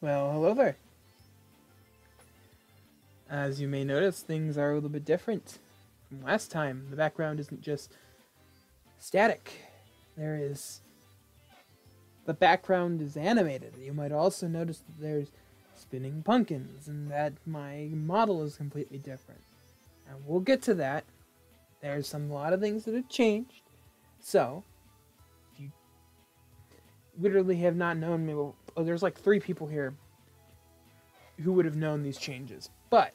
Well, hello there. As you may notice, things are a little bit different from last time. The background isn't just static. The background is animated. You might also notice that there's spinning pumpkins and that my model is completely different. And we'll get to that. There's a lot of things that have changed. So, if you literally have not known me, well, there's like 3 people here who would have known these changes. But,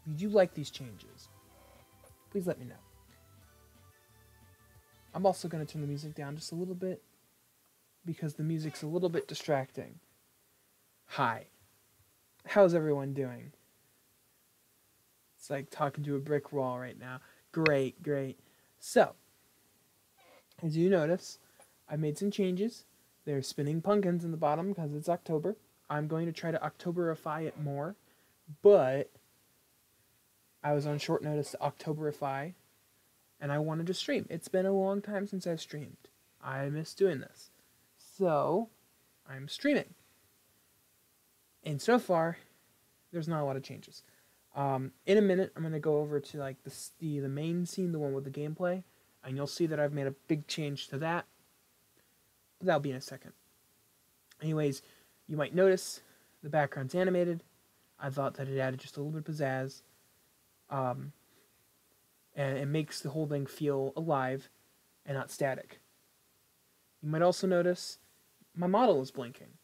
if you do like these changes, please let me know. I'm also going to turn the music down just a little bit because the music's a little bit distracting. Hi. How's everyone doing? It's like talking to a brick wall right now. Great, great. So, as you notice, I made some changes. There's spinning pumpkins in the bottom because it's October. I'm going to try to Octoberify it more, but I was on short notice to Octoberify, and I wanted to stream. It's been a long time since I've streamed. I miss doing this. So, I'm streaming. And so far, there's not a lot of changes. In a minute, I'm going to go over to like the main scene, the one with the gameplay, and you'll see that I've made a big change to that. But that'll be in a second. Anyways, you might notice the background's animated. I thought that it added just a little bit of pizzazz. And it makes the whole thing feel alive and not static. You might also notice my model is blinking.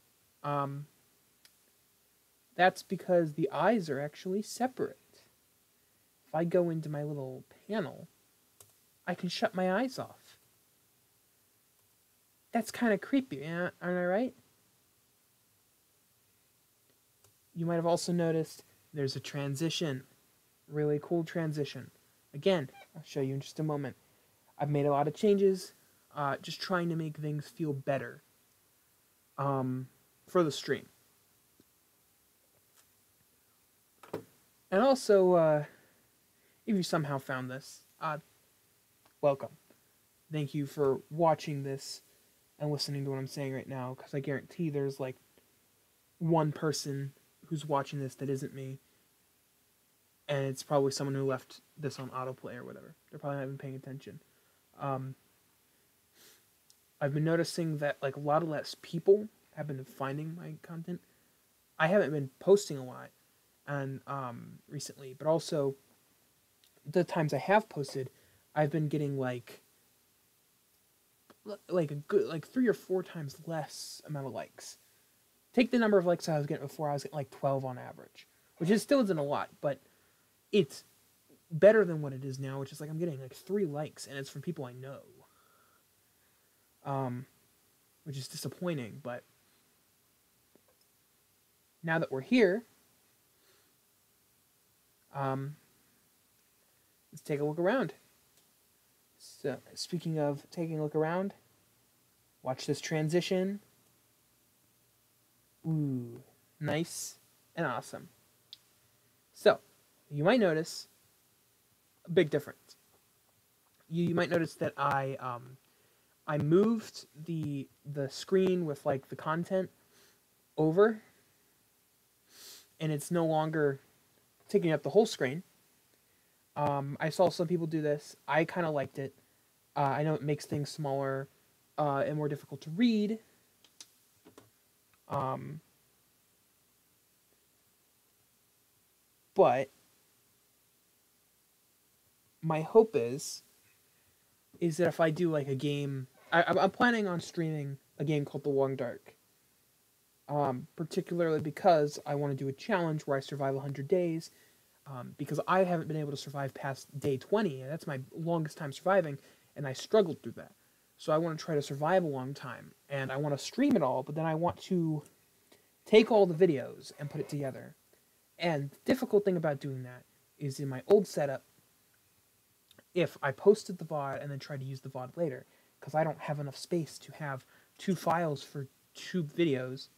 That's because the eyes are actually separate. If I go into my little panel, I can shut my eyes off. That's kind of creepy, aren't I right? You might have also noticed there's a transition. Really cool transition. Again, I'll show you in just a moment. I've made a lot of changes, just trying to make things feel better for the stream. And also, if you somehow found this, welcome. Thank you for watching this and listening to what I'm saying right now, because I guarantee there's like one person who's watching this that isn't me, and it's probably someone who left this on autoplay or whatever. They're probably not even paying attention. I've been noticing that like a lot of less people have been finding my content. I haven't been posting a lot and recently, but also the times I have posted, I've been getting like a good 3 or 4 times less amount of likes. Take the number of likes I was getting before. I was getting like 12 on average, which is still isn't a lot, but it's better than what it is now, which is like I'm getting like 3 likes, and it's from people I know. Which is disappointing, but now that we're here, let's take a look around. So, speaking of taking a look around, watch this transition. Ooh, nice and awesome. So, you might notice a big difference. You might notice that I moved the screen with like the content over, and it's no longer taking up the whole screen. I saw some people do this. I kind of liked it. I know it makes things smaller and more difficult to read. But my hope is that if I do like a game, I'm planning on streaming a game called The Long Dark. Particularly because I want to do a challenge where I survive 100 days. Because I haven't been able to survive past day 20, and that's my longest time surviving, and I struggled through that. So I want to try to survive a long time, and I want to stream it all, but then I want to take all the videos and put it together. And the difficult thing about doing that is in my old setup, if I posted the VOD and then tried to use the VOD later, because I don't have enough space to have 2 files for 2 videos,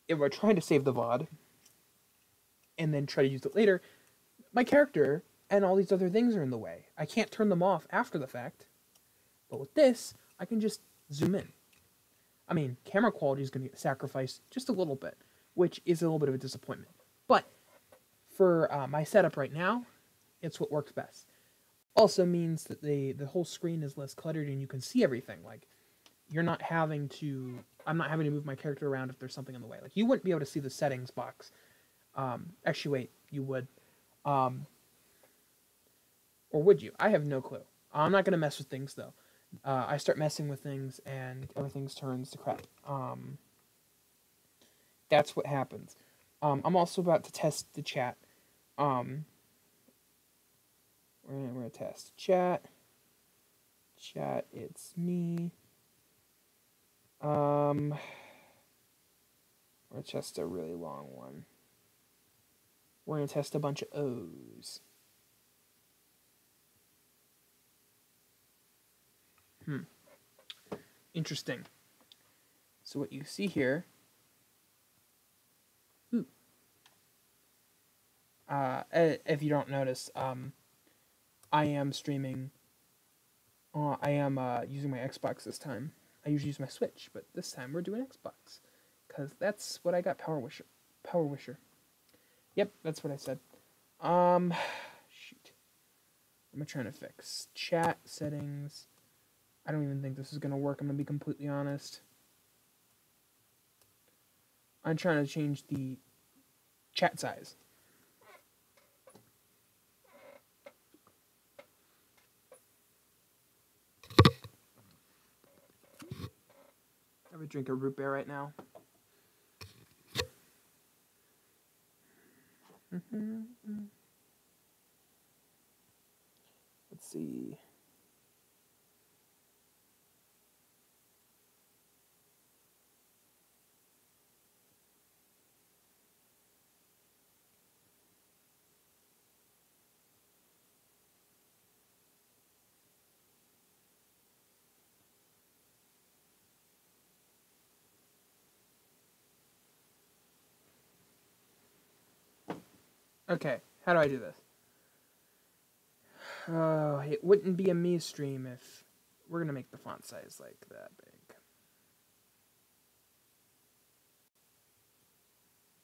if I try to save the VOD and then try to use it later, my character and all these other things are in the way. I can't turn them off after the fact. But with this, I can just zoom in. I mean, camera quality is going to get sacrificed just a little bit, which is a little bit of a disappointment. But for my setup right now, it's what works best. Also means that the whole screen is less cluttered and you can see everything. Like, you're not having to... I'm not having to move my character around if there's something in the way. Like, you wouldn't be able to see the settings box. Actually, wait, you would. Or would you? I have no clue. I'm not going to mess with things, though. I start messing with things and everything turns to crap. That's what happens. I'm also about to test the chat. We're gonna test chat. Chat, it's me. Or just a really long one. We're gonna test a bunch of O's. Interesting. So what you see here... if you don't notice, I am streaming. I am using my Xbox this time. I usually use my Switch, but this time we're doing Xbox, because that's what I got. Powerwasher. Yep, that's what I said. Shoot. What am I trying to fix? Chat settings. I don't even think this is gonna work. I'm gonna be completely honest. I'm trying to change the chat size. I would drink a root beer right now. Let's see. Okay, how do I do this? Oh, it wouldn't be a me stream if... We're gonna make the font size like that big.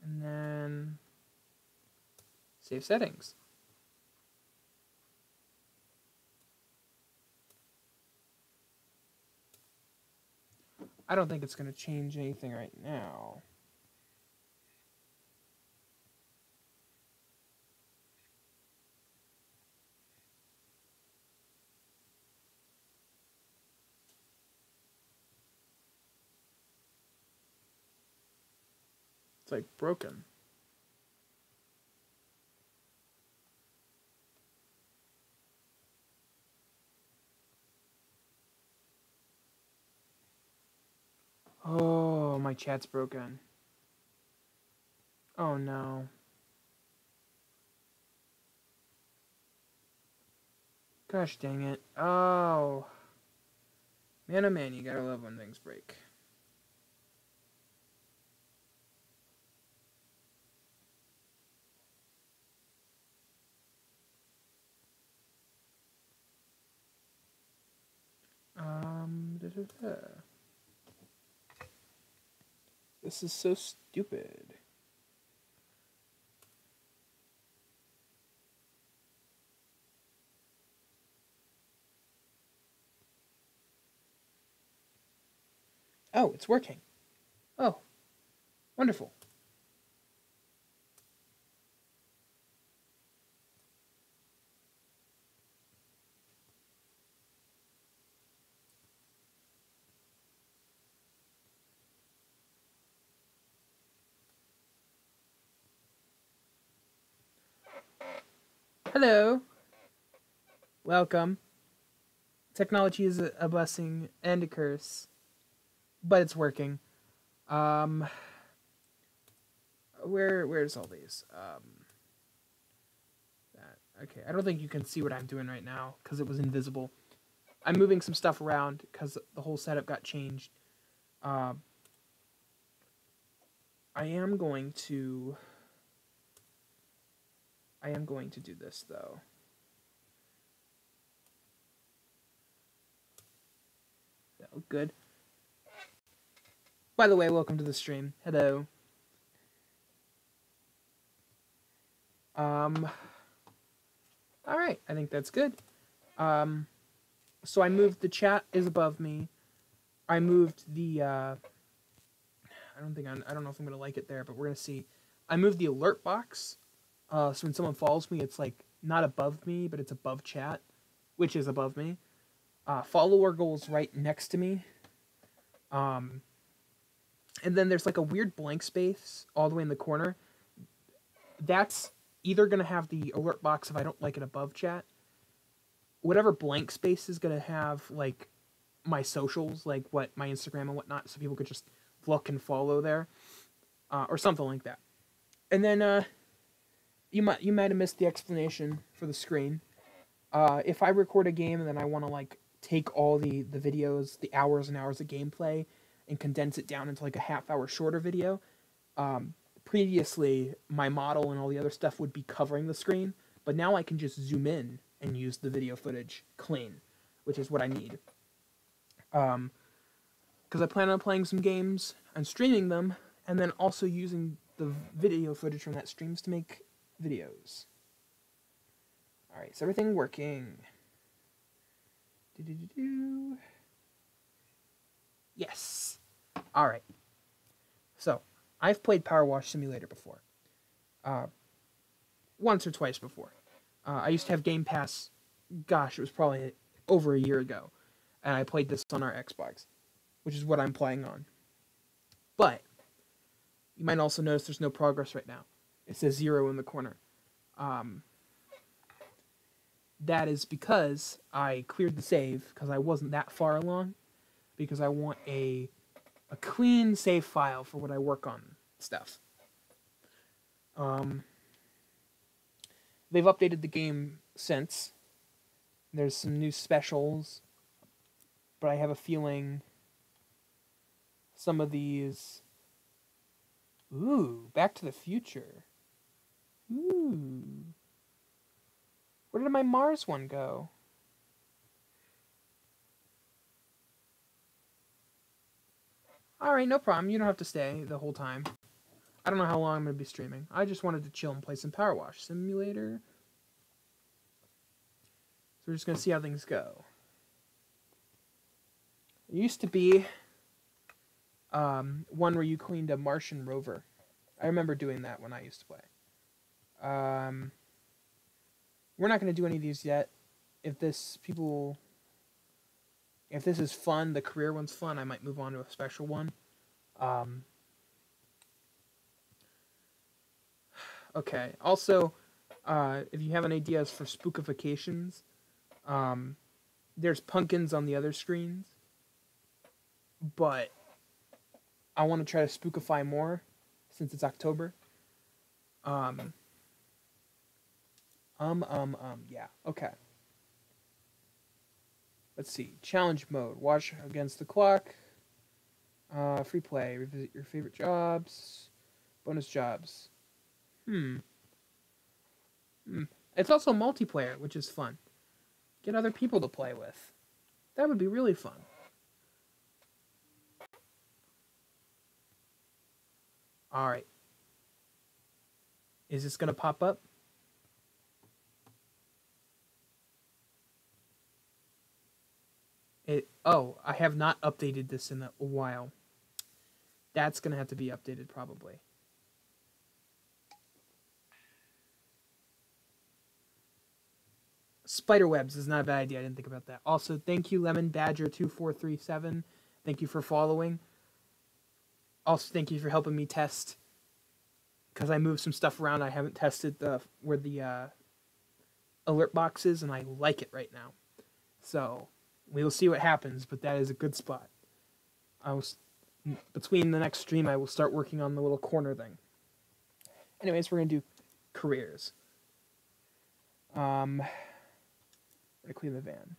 And then... Save settings. I don't think it's gonna change anything right now. It's like broken. Oh, my chat's broken. Oh no. Gosh dang it. Oh. Man, oh man, you gotta love when things break. This is so stupid. Oh, it's working. Oh, wonderful. Hello. Welcome. Technology is a blessing and a curse, but it's working. Where's all these? Okay, I don't think you can see what I'm doing right now because it was invisible. I'm moving some stuff around because the whole setup got changed. I am going to do this though. That look good. By the way, welcome to the stream. Hello. All right, I think that's good. So I moved the chat is above me. I moved the I don't know if I'm gonna like it there, but we're gonna see. I moved the alert box. So when someone follows me, it's like not above me, but it's above chat, which is above me. Follower goes right next to me. And then there's like a weird blank space all the way in the corner. That's either gonna have the alert box if I don't like it above chat. Whatever blank space is gonna have like my socials, like what my Instagram and whatnot, so people could just look and follow there, or something like that. And then you might have missed the explanation for the screen. If I record a game and then I want to like take all the videos, the hours and hours of gameplay, and condense it down into like a half-hour shorter video, previously my model and all the other stuff would be covering the screen, but now I can just zoom in and use the video footage clean, which is what I need. Because I plan on playing some games and streaming them, and then also using the video footage from that streams to make videos. Alright, is everything working? Yes! Alright. So, I've played Power Wash Simulator before. Once or twice before. I used to have Game Pass, gosh, it was probably over a year ago. And I played this on our Xbox, which is what I'm playing on. But, you might also notice there's no progress right now. It says 0 in the corner. That is because I cleared the save, because I wasn't that far along, because I want a clean save file for when I work on stuff. They've updated the game since. There's some new specials, but I have a feeling some of these... Ooh, Back to the Future. Ooh. Where did my Mars one go? Alright, no problem. You don't have to stay the whole time. I don't know how long I'm going to be streaming. I just wanted to chill and play some Power Wash Simulator. So we're just going to see how things go. It used to be one where you cleaned a Martian rover. I remember doing that when I used to play. We're not going to do any of these yet. If this is fun, the career one's fun, I might move on to a special one. Okay. Also, if you have any ideas for spookifications, there's pumpkins on the other screens, but I want to try to spookify more since it's October. Yeah, okay. Let's see. Challenge mode. Watch against the clock. Free play. Revisit your favorite jobs. Bonus jobs. It's also multiplayer, which is fun. Get other people to play with. That would be really fun. Alright. Is this going to pop up? Oh, I have not updated this in a while. That's going to have to be updated probably. Spiderwebs is not a bad idea. I didn't think about that. Also, thank you, Lemon Badger 2437. Thank you for following. Also, thank you for helping me test, because I moved some stuff around. I haven't tested where the alert box is, and I like it right now. So we will see what happens, but that is a good spot. Between the next stream, I will start working on the little corner thing. Anyways, we're going to do careers. I'm going to clean the van.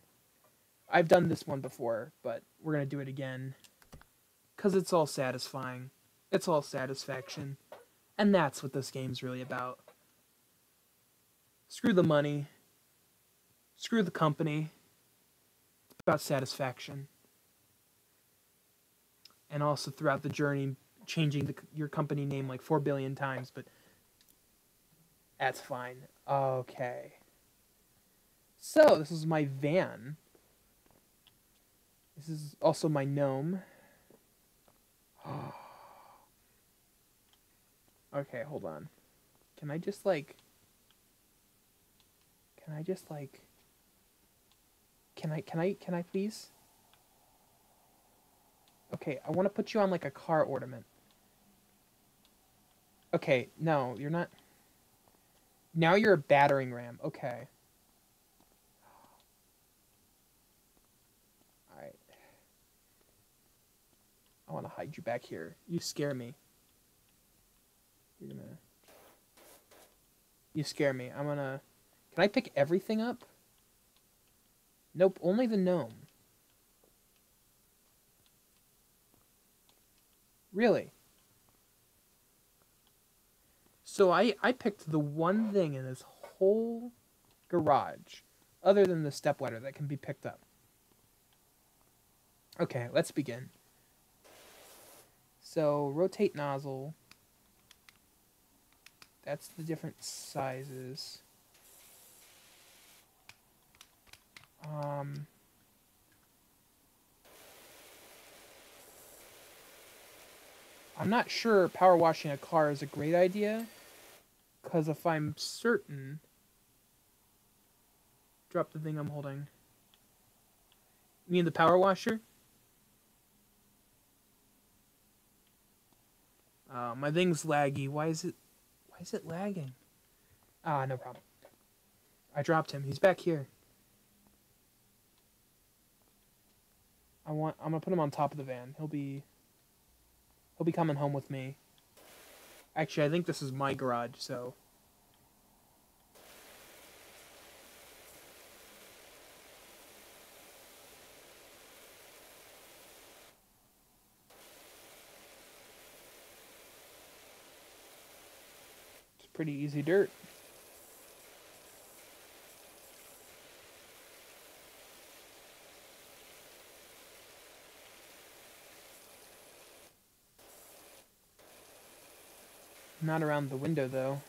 I've done this one before, but we're going to do it again, because it's all satisfying. It's all satisfaction. And that's what this game's really about. Screw the money. Screw the company. It's about satisfaction. and also throughout the journey changing your company name like 4 billion times, but that's fine. Okay. So, this is my van. This is also my gnome. Okay, hold on. Can I just like... Can I please? Okay, I want to put you on like a car ornament. Okay, no, you're not. Now you're a battering ram. Okay. Alright. I want to hide you back here. You scare me. You're gonna... You scare me. I'm gonna... Can I pick everything up? Nope, only the gnome. Really? So I picked the one thing in this whole garage, other than the stepladder, that can be picked up. Okay, let's begin. So, rotate nozzle. That's the different sizes. I'm not sure power washing a car is a great idea, because if I'm certain... Drop the thing I'm holding. You mean the power washer? My thing's laggy. Why is it lagging? Ah, no problem. I dropped him. He's back here. I'm gonna put him on top of the van. He'll be coming home with me. Actually, I think this is my garage, so... It's pretty easy dirt. Not around the window, though.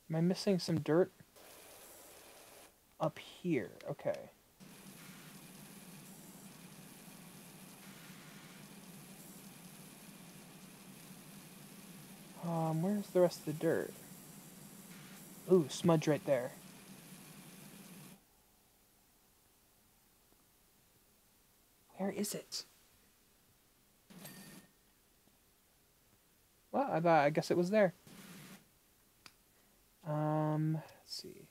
Am I missing some dirt? Up here. Okay. Where's the rest of the dirt? Ooh, smudge right there. Where is it? Well, I guess it was there. Let's see.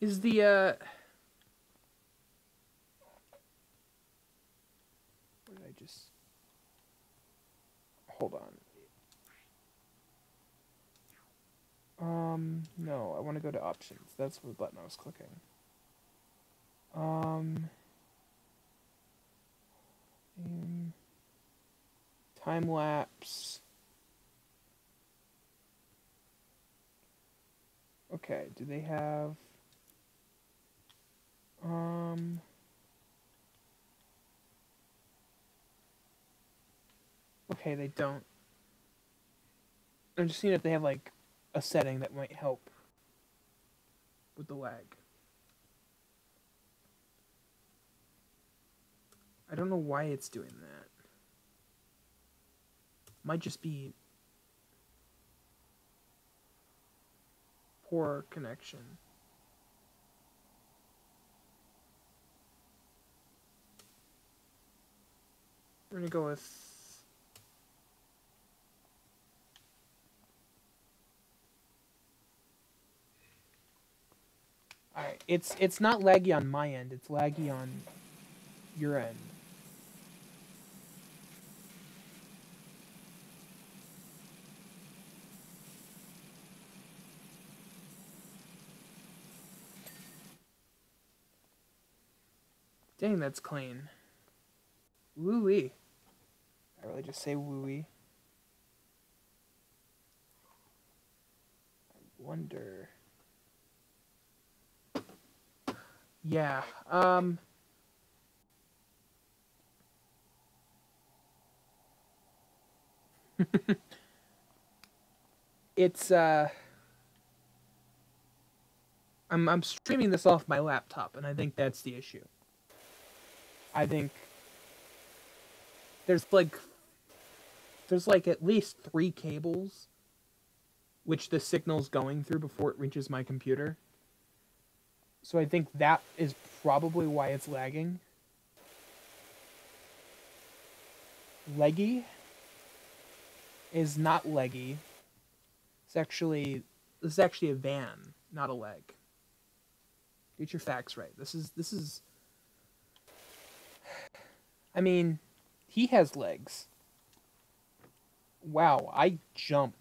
Is the, what did I just... Hold on. No, I want to go to options. That's the button I was clicking. Time lapse. Okay, do they have... Okay, they don't. I'm just seeing if they have, like, a setting that might help with the lag. I don't know why it's doing that. Might just be poor connection. We're gonna go with... Alright, it's not laggy on my end, it's laggy on your end. Dang, that's clean. Woo-wee. I really just say woo-wee. I wonder... Yeah, it's, I'm streaming this off my laptop, and I think that's the issue. I think there's like at least 3 cables which the signal's going through before it reaches my computer. So I think that is probably why it's lagging. Leggy is not leggy. This is actually a van, not a leg. Get your facts right. This is I mean, he has legs. Wow, I jump.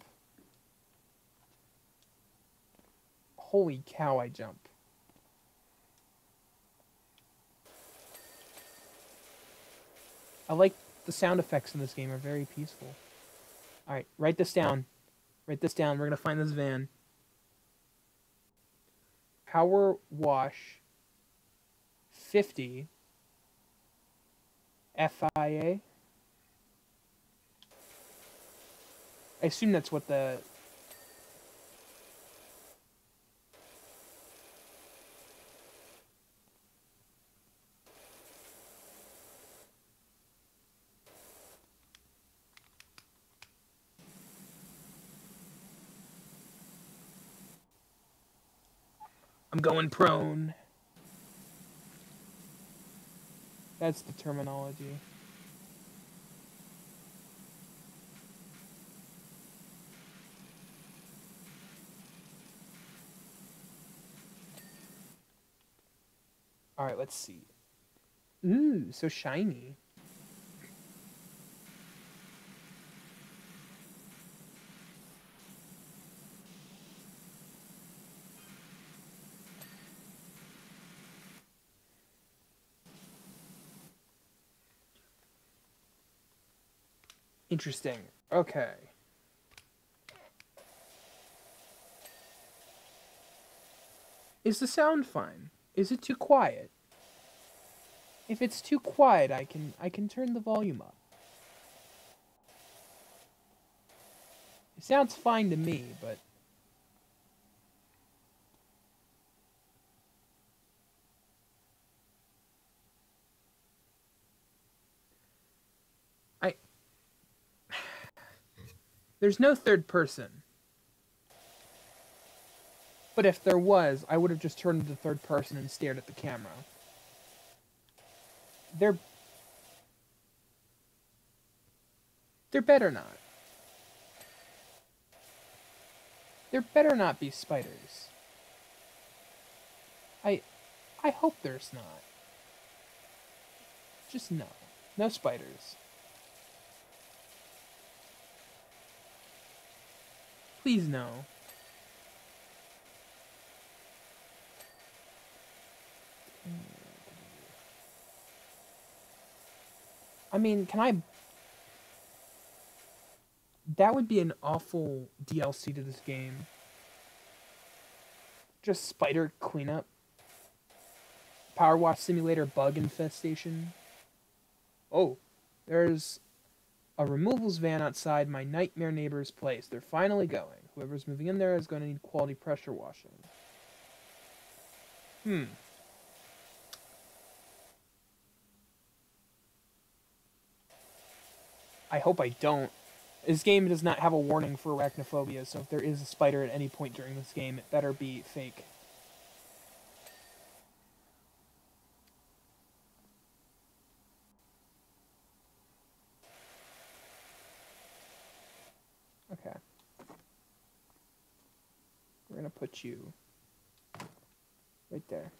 Holy cow, I jump. I like the sound effects in this game are very peaceful. Alright, write this down. Write this down. We're going to find this van. Power wash 50 FIA. I assume that's what the... I'm going prone. That's the terminology. Alright, let's see. Ooh, so shiny. Interesting. Okay. Is the sound fine? Is it too quiet? If it's too quiet, I can turn the volume up. It sounds fine to me, but there's no third person. But if there was, I would have just turned to the third person and stared at the camera. There better not. There better not be spiders. I hope there's not. Just no. No spiders. Please no. I mean, can I... That would be an awful DLC to this game. Just spider cleanup. Power wash simulator bug infestation. Oh, there's a removals van outside my nightmare neighbor's place. They're finally going. Whoever's moving in there is going to need quality pressure washing. I hope I don't. This game does not have a warning for arachnophobia, so if there is a spider at any point during this game, it better be fake. Okay. We're gonna put you right there.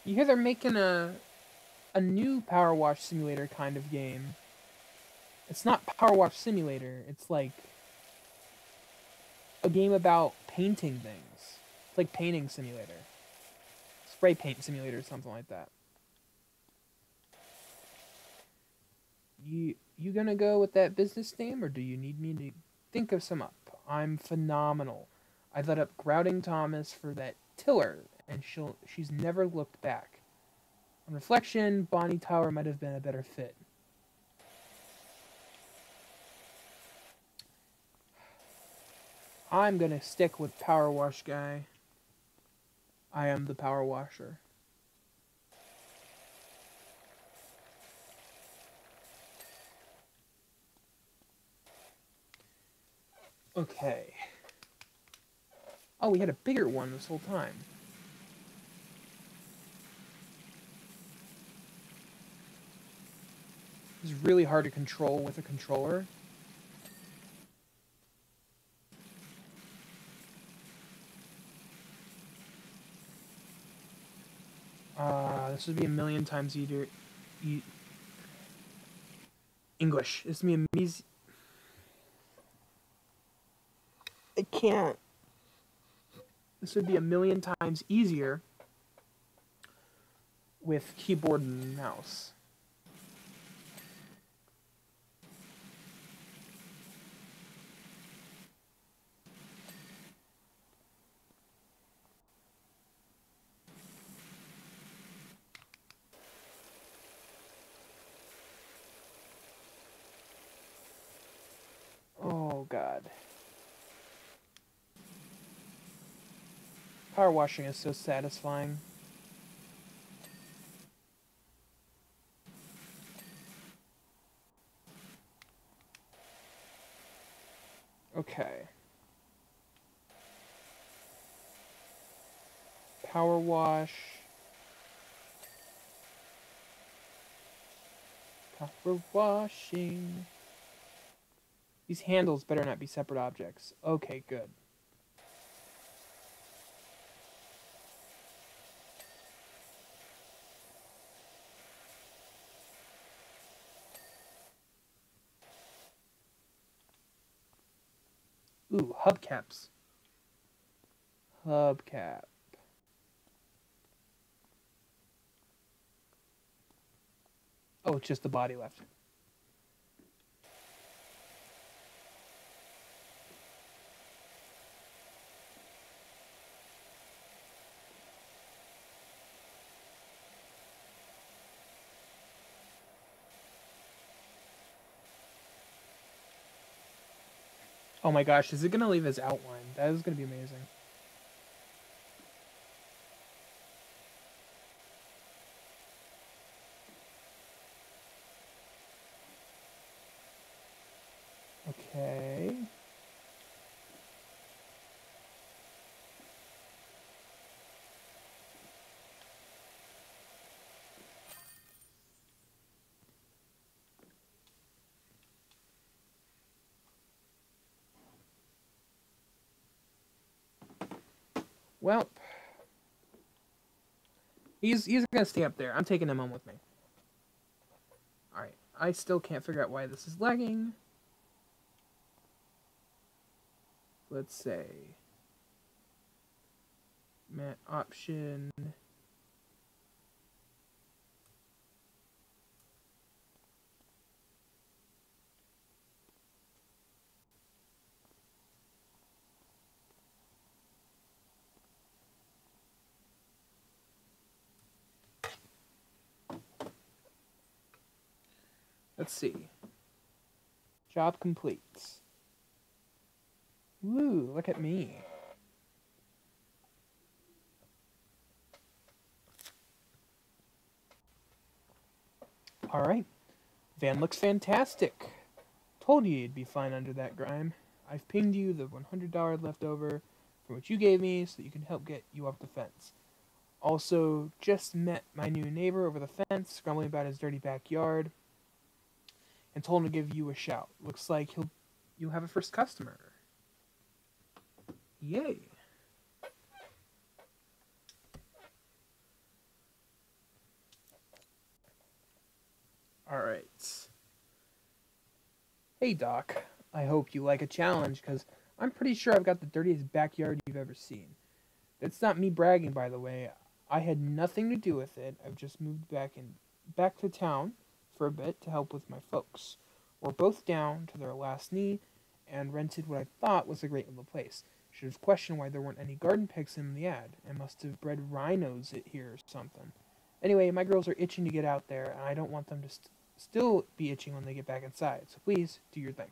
You hear they're making a new Power Wash Simulator kind of game. It's not Power Wash Simulator, it's like... a game about painting things. It's like painting simulator. Spray paint simulator, something like that. You gonna go with that business name, or do you need me to think of some up? I'm phenomenal. I let up Grouting Thomas for that Tiller, and she's never looked back. On reflection, Bonnie Tower might have been a better fit. I'm gonna stick with Power Wash Guy. I am the Power Washer. Okay. Oh, we had a bigger one this whole time. It's really hard to control with a controller. This would be a million times easier. English. This would be amazing. I can't. This would be a million times easier with keyboard and mouse. Oh, God. Power washing is so satisfying. Okay. Power wash. Power washing. These handles better not be separate objects. Okay, good. Ooh, hubcaps. Hubcap. Oh, it's just the body left. Oh my gosh, is it gonna leave his outline? That is gonna be amazing. Okay. Well, he's gonna stay up there. I'm taking him home with me. Alright, I still can't figure out why this is lagging. Let's say mat option. Let's see. Job complete. Woo, look at me. Alright. Van looks fantastic. Told you you'd be fine under that grime. I've pinged you the $100 left over from what you gave me so that you can help get you up the fence. Also, just met my new neighbor over the fence, grumbling about his dirty backyard, and told him to give you a shout. Looks like you'll have a first customer. Yay. Alright. Hey Doc, I hope you like a challenge, because I'm pretty sure I've got the dirtiest backyard you've ever seen. That's not me bragging, by the way. I had nothing to do with it. I've just moved back to town for a bit to help with my folks. We're both down to their last knee and rented what I thought was a great little place. Should have questioned why there weren't any garden pigs in the ad. I must have bred rhinos here or something. Anyway, my girls are itching to get out there, and I don't want them to still be itching when they get back inside. So please, do your thing.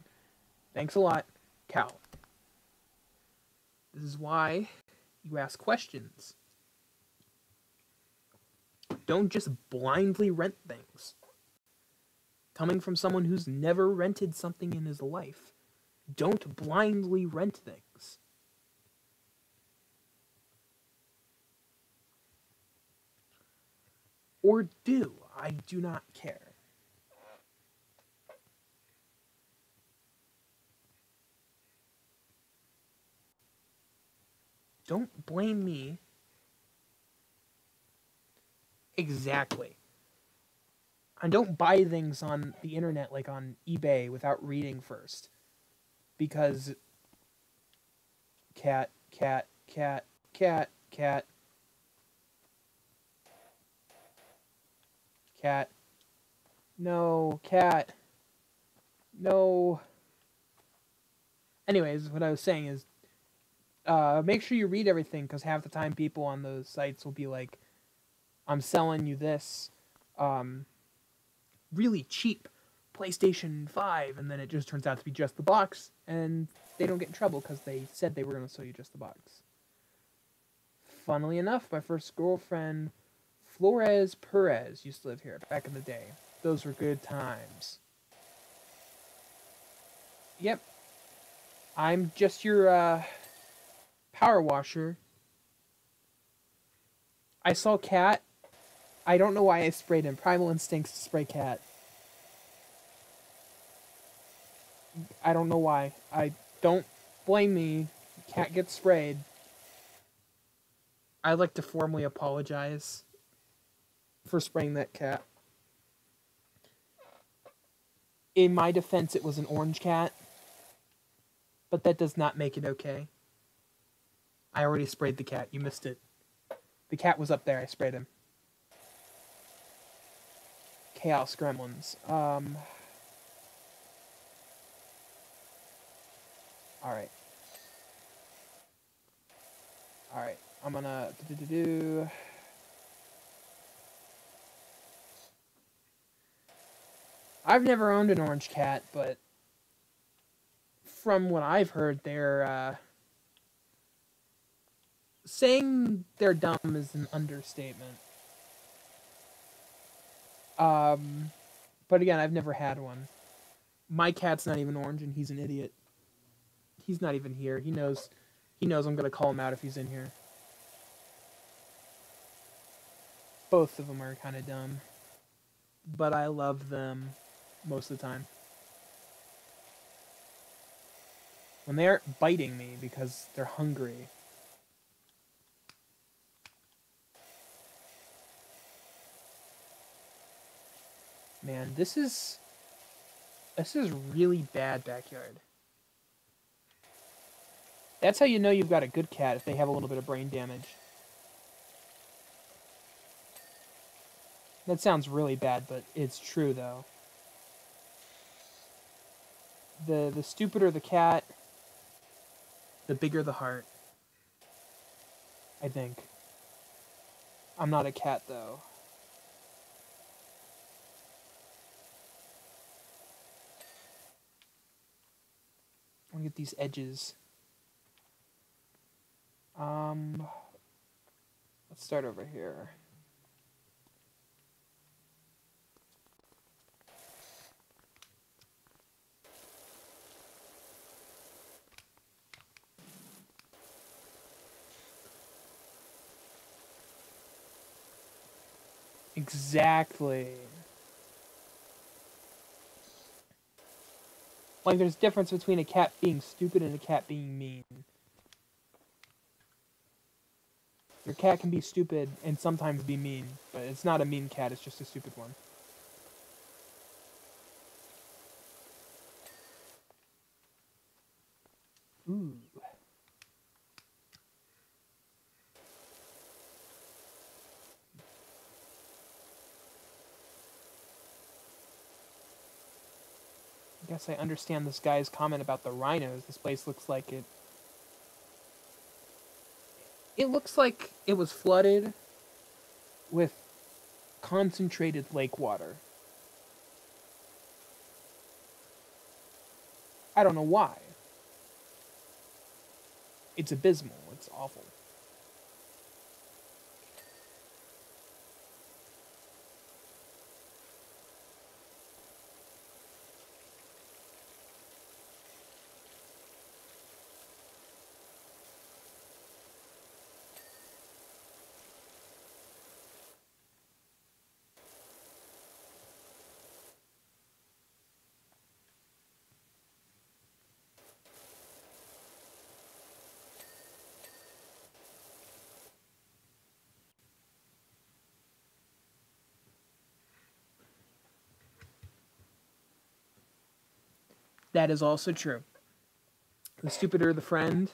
Thanks a lot, Cal. This is why you ask questions. Don't just blindly rent things. Coming from someone who's never rented something in his life, don't blindly rent things. Or do. I do not care. Don't blame me. Exactly. And don't buy things on the internet like on eBay without reading first. Because cat. No, cat. No. Anyways, what I was saying is, make sure you read everything, because half the time people on those sites will be like, I'm selling you this really cheap PlayStation 5, and then it just turns out to be just the box, and they don't get in trouble because they said they were going to sell you just the box. Funnily enough, my first girlfriend, Flores Perez, used to live here back in the day. Those were good times. Yep. I'm just your power washer. I saw Cat. I don't know why I sprayed him. Primal instincts to spray Cat. I don't know why. I don't blame me. Cat gets sprayed. I'd like to formally apologize for spraying that cat. In my defense, it was an orange cat, but that does not make it okay. I already sprayed the cat. You missed it. The cat was up there. I sprayed him. Chaos Gremlins. Alright. Alright. I'm gonna... I've never owned an orange cat, but from what I've heard, they're, saying they're dumb is an understatement. But again, I've never had one. My cat's not even orange, and he's an idiot. He's not even here. He knows I'm gonna call him out if he's in here. Both of them are kind of dumb. But I love them most of the time. When they aren't biting me because they're hungry. Man, this is really bad backyard. That's how you know you've got a good cat, if they have a little bit of brain damage. That sounds really bad, but it's true, though. The stupider the cat, the bigger the heart. I think. I'm not a cat, though. I want to get these edges. Let's start over here. Exactly. Like, there's a difference between a cat being stupid and a cat being mean. Your cat can be stupid and sometimes be mean, but it's not a mean cat, it's just a stupid one. Ooh. I guess I understand this guy's comment about the rhinos. This place looks like it. It looks like it was flooded with concentrated lake water. I don't know why. It's abysmal. It's awful. That is also true. The stupider the friend,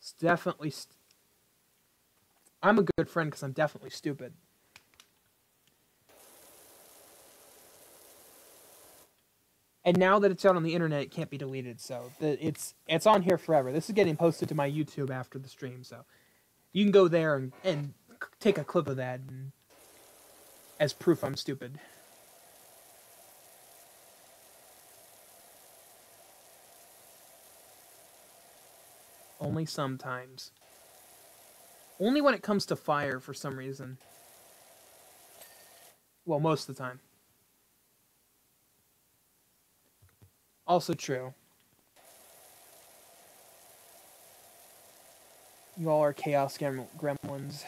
it's definitely. I'm a good friend because I'm definitely stupid. And now that it's out on the internet, it can't be deleted. So it's on here forever. This is getting posted to my YouTube after the stream, so you can go there and take a clip of that as proof I'm stupid. Only sometimes. Only when it comes to fire, for some reason. Well, most of the time. Also true. You all are chaos gremlins.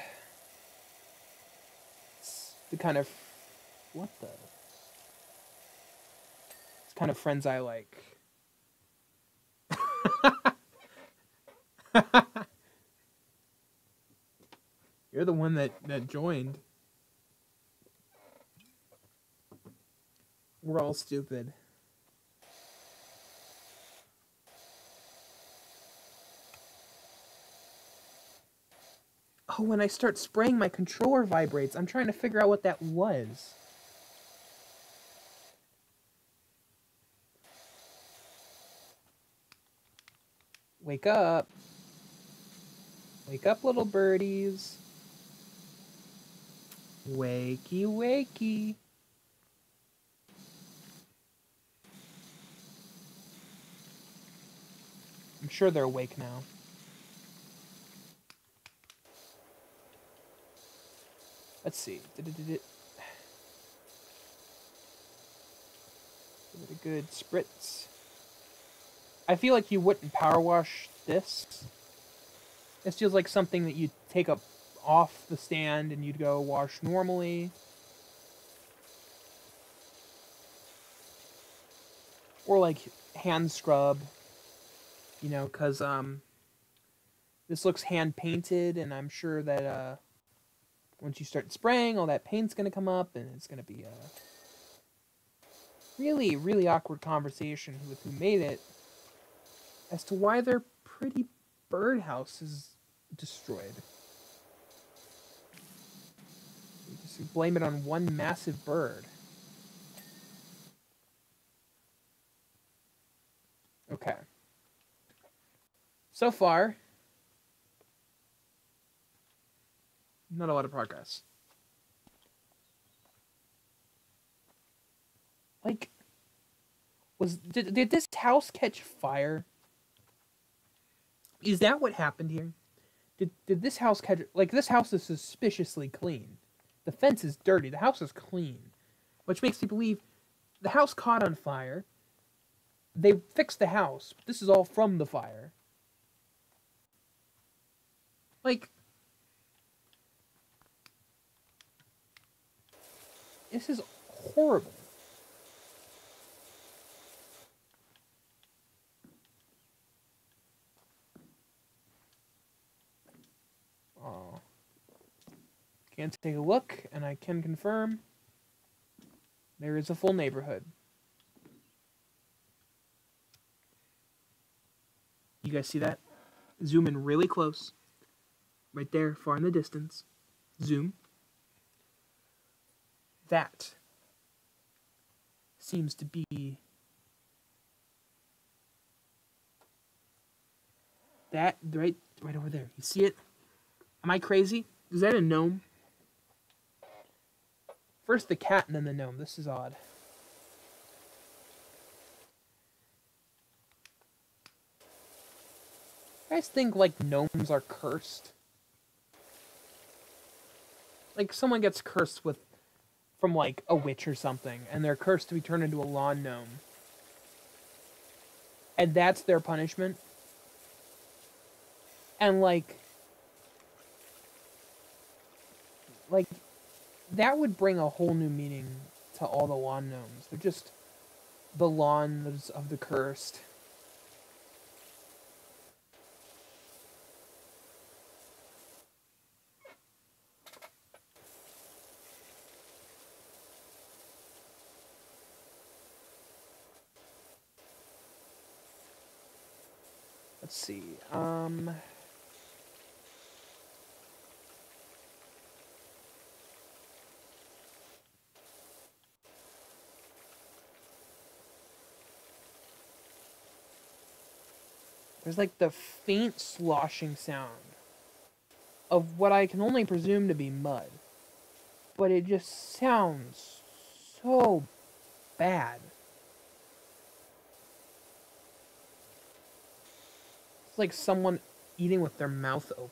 It's the kind of... What the... It's kind of friends I like. You're the one that joined. We're all stupid. Oh, when I start spraying, my controller vibrates. I'm trying to figure out what that was. Wake up. Wake up, little birdies. Wakey, wakey. I'm sure they're awake now. Let's see. Give it a good spritz. I feel like you wouldn't power wash this. This feels like something that you'd take up off the stand and you'd go wash normally. Or like hand scrub. You know, because this looks hand painted, and I'm sure that once you start spraying, all that paint's going to come up, and it's going to be a really, really awkward conversation with who made it as to why their pretty birdhouse is destroyed. You just blame it on one massive bird. Okay. So far, not a lot of progress. Like, did this house catch fire? Is that what happened here? Did this house catch... Like, this house is suspiciously clean. The fence is dirty. The house is clean. Which makes me believe the house caught on fire. They fixed the house. This is all from the fire. Like... This is horrible. Oh. Can't take a look, and I can confirm there is a full neighborhood. guys see that? Zoom in really close. Right there, far in the distance. Zoom. That seems to be that right over there. You see it? Am I crazy? Is that a gnome? First the cat and then the gnome. This is odd. You guys think like gnomes are cursed? Like someone gets cursed from like a witch or something, and they're cursed to be turned into a lawn gnome. And that's their punishment. And like that would bring a whole new meaning to all the lawn gnomes. They're just the lawns of the cursed. Let's see. There's like the faint sloshing sound of what I can only presume to be mud. But it just sounds so bad. It's like someone eating with their mouth open.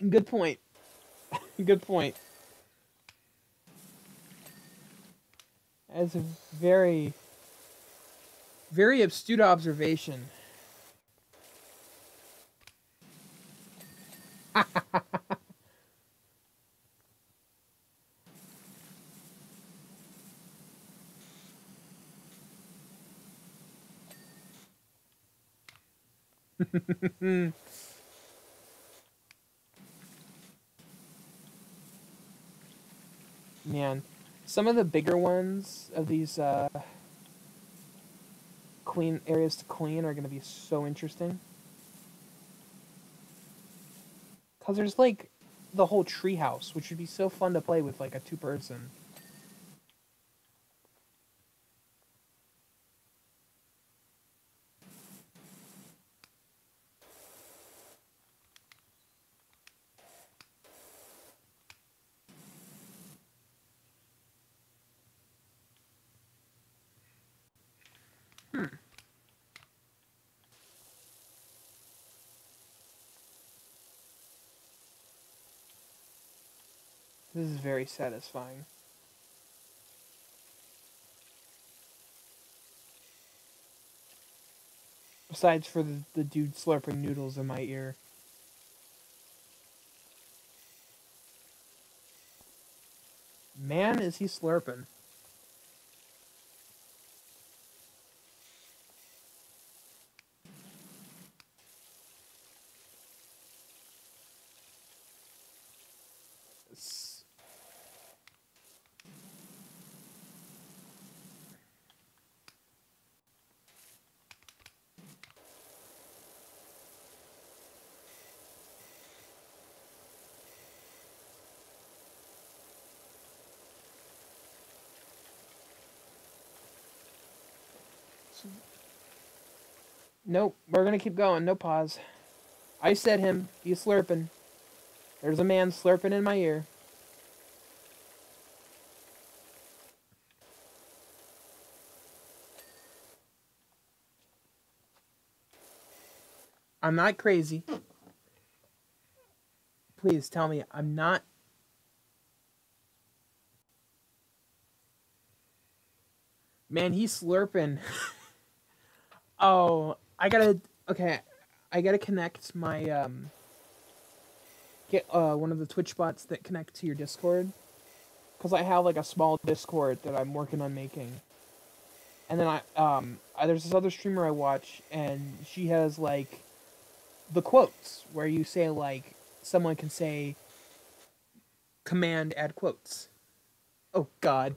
Good point. Good point. That's a very, very astute observation. Man, some of the bigger ones of these clean areas to clean are going to be so interesting. Because there's like the whole treehouse, which would be so fun to play with like a two-person. This is very satisfying. Besides for the dude slurping noodles in my ear. Man, is he slurping. Nope, we're gonna keep going. No pause. I said him. He's slurping. There's a man slurping in my ear. I'm not crazy. Please tell me I'm not. Man, he's slurping. Oh, okay, I gotta connect my, get, one of the Twitch bots that connect to your Discord. Because I have, like, a small Discord that I'm working on making. And then there's this other streamer I watch, and she has like the quotes where you say like someone can say command add quotes. Oh God,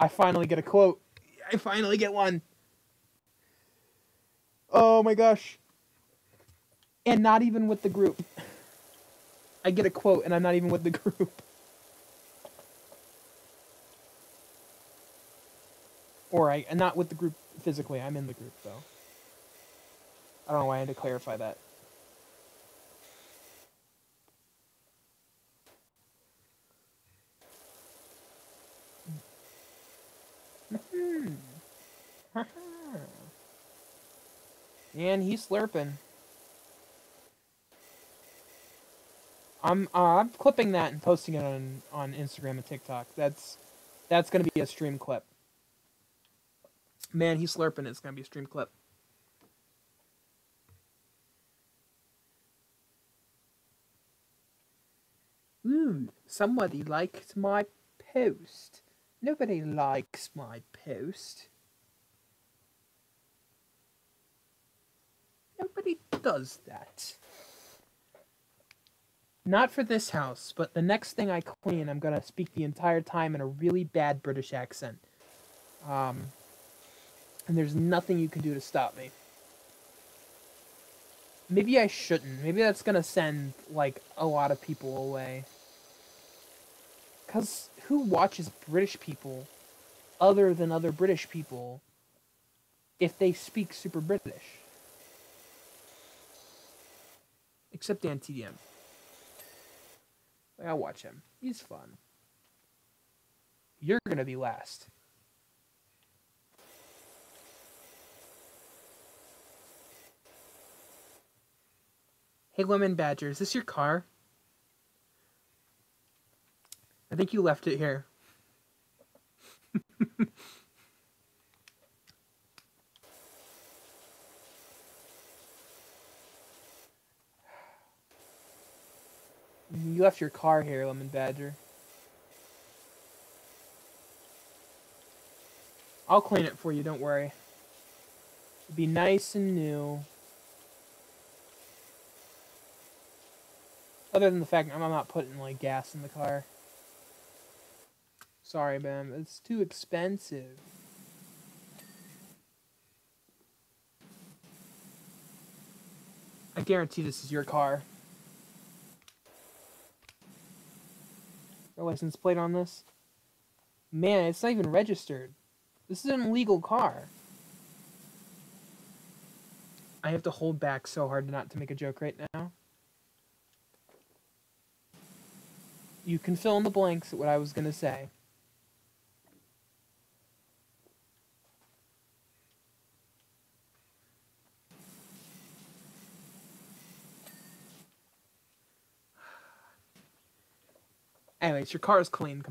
I finally get a quote. I finally get one. Oh my gosh. And not even with the group. I get a quote and I'm not even with the group. Or I'm not with the group physically, I'm in the group though. I don't know why I had to clarify that. And he's slurping. I'm clipping that and posting it on Instagram and TikTok. That's gonna be a stream clip. Man, he's slurping. It's gonna be a stream clip. Ooh, somebody liked my post. Nobody likes my post. Nobody does that. Not for this house, but the next thing I clean, I'm gonna speak the entire time in a really bad British accent. And there's nothing you can do to stop me. Maybe I shouldn't. Maybe that's gonna send, like, a lot of people away. Because who watches British people other than other British people if they speak super British? Except Dan TDM. I'll watch him. He's fun. You're gonna be last. Hey, Lemon Badger, is this your car? I think you left it here. You left your car here, Lemon Badger. I'll clean it for you, don't worry. It'll be nice and new. Other than the fact I'm not putting, like, gas in the car. Sorry, man. It's too expensive. I guarantee this is your car. No license plate on this? Man, it's not even registered. This is an illegal car. I have to hold back so hard not to make a joke right now. You can fill in the blanks at what I was going to say. Anyways, your car is clean.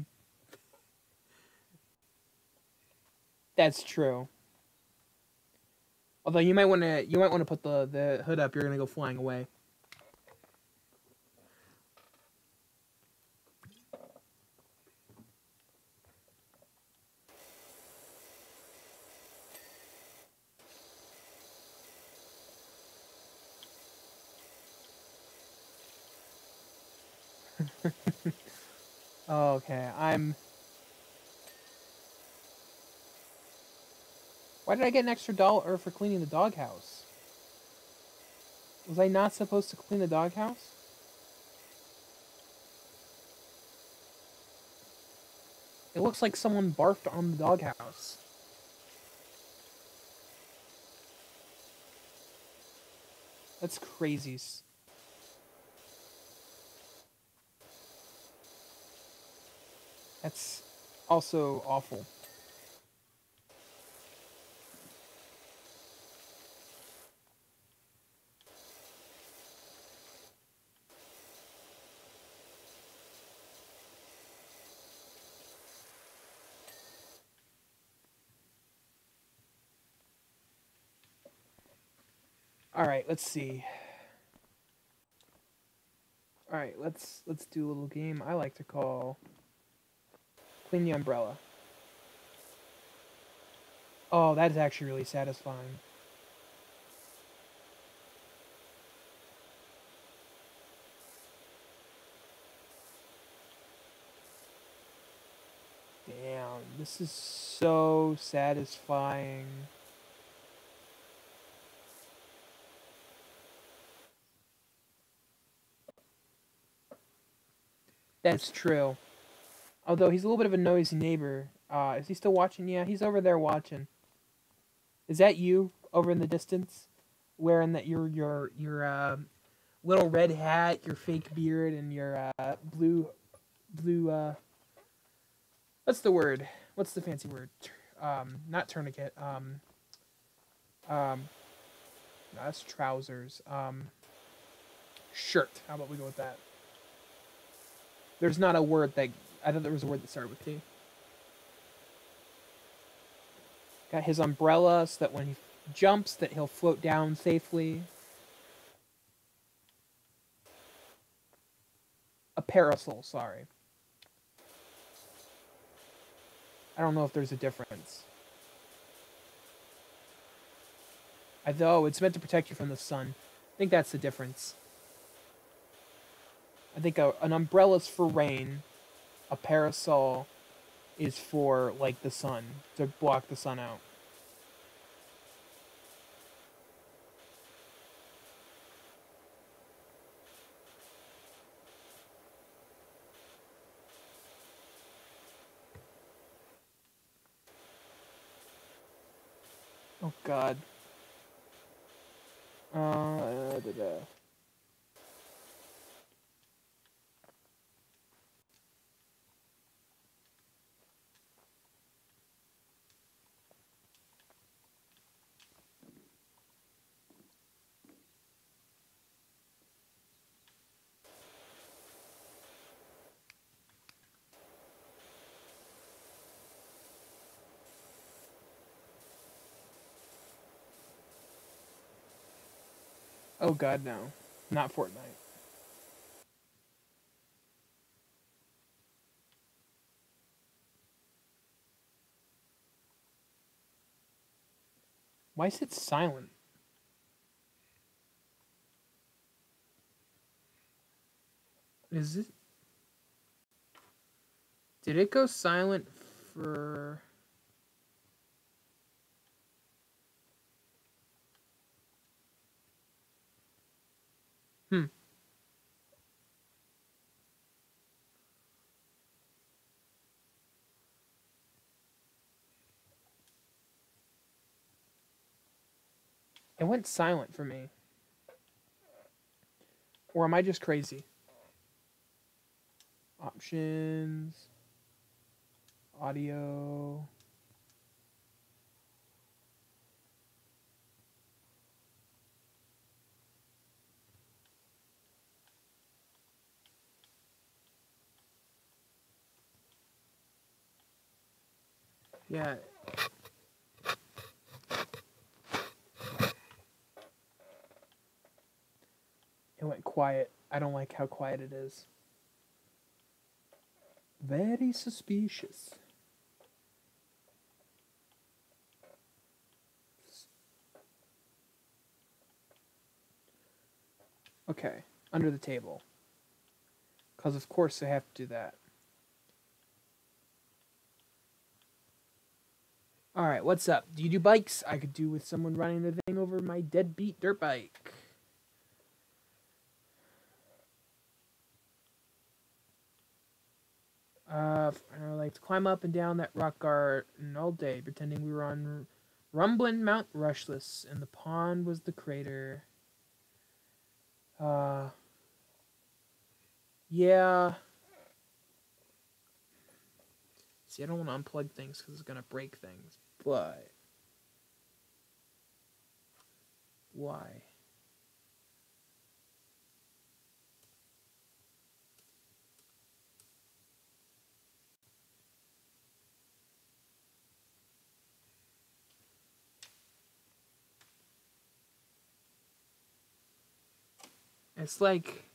That's true. Although you might want to put the hood up. You're gonna go flying away. Okay, Why did I get an extra $1 for cleaning the doghouse? Was I not supposed to clean the doghouse? It looks like someone barfed on the doghouse. That's crazy. That's also awful. All right, let's see. All right, let's do a little game I like to call Clean the Umbrella. Oh, that is actually really satisfying. Damn, this is so satisfying. That's true. Although he's a little bit of a noisy neighbor. Is he still watching? Yeah, he's over there watching. Is that you over in the distance, wearing that your little red hat, your fake beard, and your blue what's the word? What's the fancy word? Not tourniquet. Um, no, that's trousers. Shirt. How about we go with that? There's not a word that I thought there was a word that started with T. Got his umbrella so that when he jumps, that he'll float down safely. A parasol. Sorry. I don't know if there's a difference. Although it's meant to protect you from the sun. I think that's the difference. I think an umbrella's for rain. A parasol is for, like, the sun. To block the sun out. Oh, God. Da. Oh, God, no. Not Fortnite. Why is it silent? Is it... Did it go silent for... Hmm. It went silent for me. Or am I just crazy? Options. Audio. Yeah. It went quiet. I don't like how quiet it is. Very suspicious. Okay. Under the table. Because of course I have to do that. Alright, what's up? Do you do bikes? I could do with someone running the thing over my deadbeat dirt bike. I like to climb up and down that rock garden all day, pretending we were on rumbling Mount Rushless, and the pond was the crater. Yeah. See, I don't want to unplug things because it's going to break things, but... Why? It's like...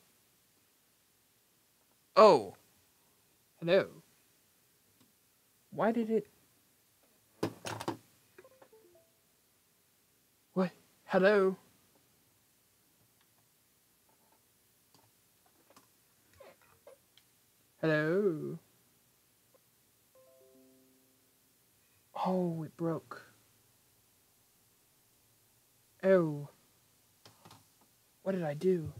Oh! Hello. Why did it... Hello? Hello? Oh, it broke. Oh. What did I do?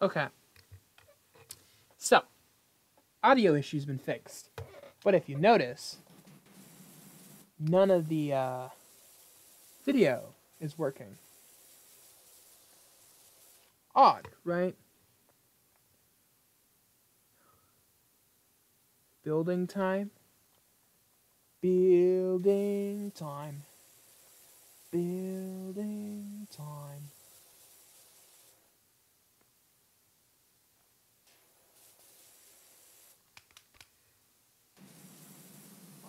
Okay. So, audio issue's been fixed. But if you notice, none of the video is working. Odd, right? Building time. Building time. Building time.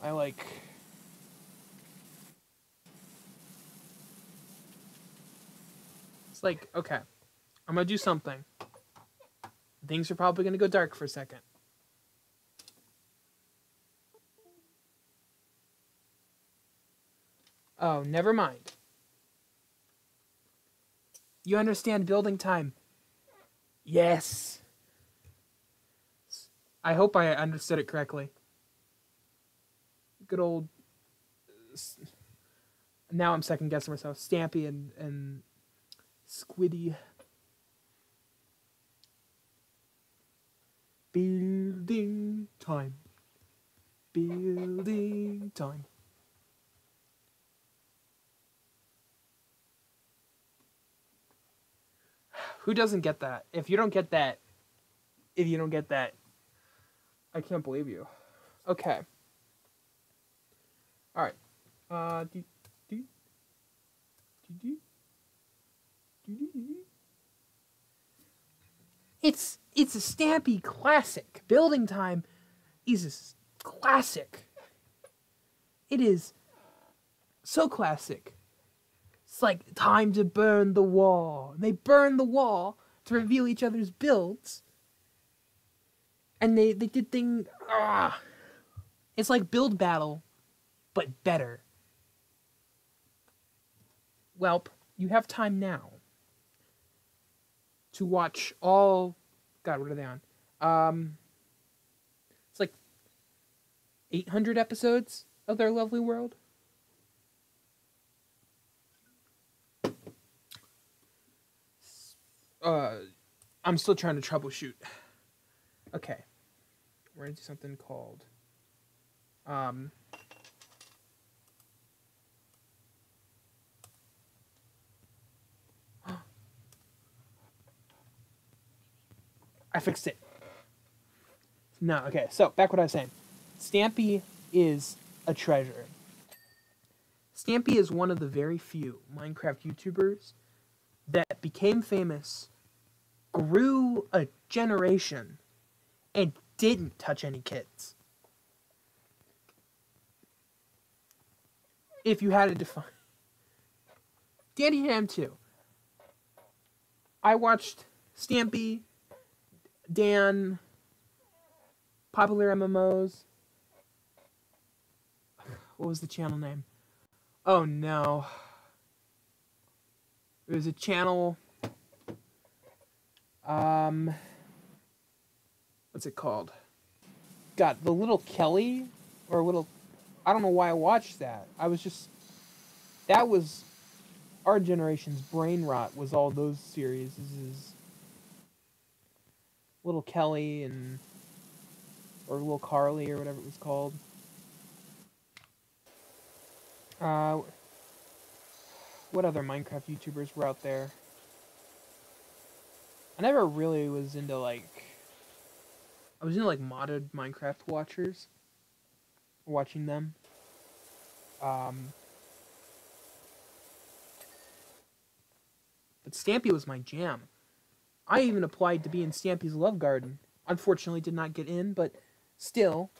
I like... It's like, okay, I'm gonna do something. Things are probably gonna go dark for a second. Oh, never mind. You understand building time? Yes. I hope I understood it correctly. Good old... Now I'm second guessing myself. Stampy and Squiddy. Building time. Building time. Who doesn't get that? If you don't get that, I can't believe you. Okay. All right. It's a Stampy classic. Building time is a classic. It is so classic. It's like time to burn the wall. And they burn the wall to reveal each other's builds. And they did things... It's like build battle, but better. Welp, you have time now to watch all... God, what are they on? It's like 800 episodes of Their Lovely World. I'm still trying to troubleshoot. Okay. We're gonna do something called... I fixed it. No, okay, so back what I was saying. Stampy is a treasure. Stampy is one of the very few Minecraft YouTubers that became famous, grew a generation, and didn't touch any kids. If you had to define... Dandy Ham too. I watched Stampy, Dan, Popular MMOs. What was the channel name? Oh no. It was a channel... what's it called? God, the Little Kelly? Or Little... I don't know why I watched that. I was just... That was... Our generation's brain rot was all those series. Is Little Kelly and... Or Little Carly or whatever it was called. What other Minecraft YouTubers were out there? I never really was into, like... I was into, like, modded Minecraft watchers. Watching them. But Stampy was my jam. I even applied to be in Stampy's Love Garden. Unfortunately did not get in, but still...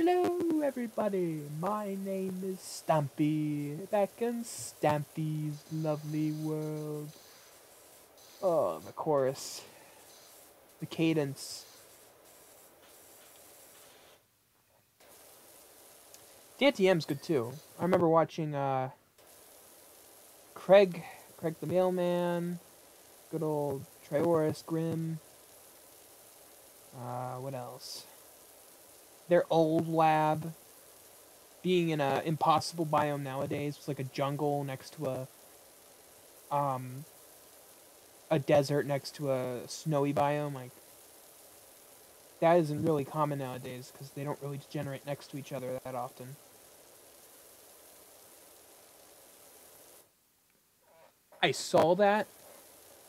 Hello, everybody. My name is Stampy. Back in Stampy's lovely world. Oh, the chorus. The cadence. The ATM's good too. I remember watching Craig the Mailman, good old Traoris Grimm. What else? Their old lab. Being in a impossible biome nowadays. It's like a jungle next to a desert next to a snowy biome. Like, that isn't really common nowadays because they don't really degenerate next to each other that often. I saw that.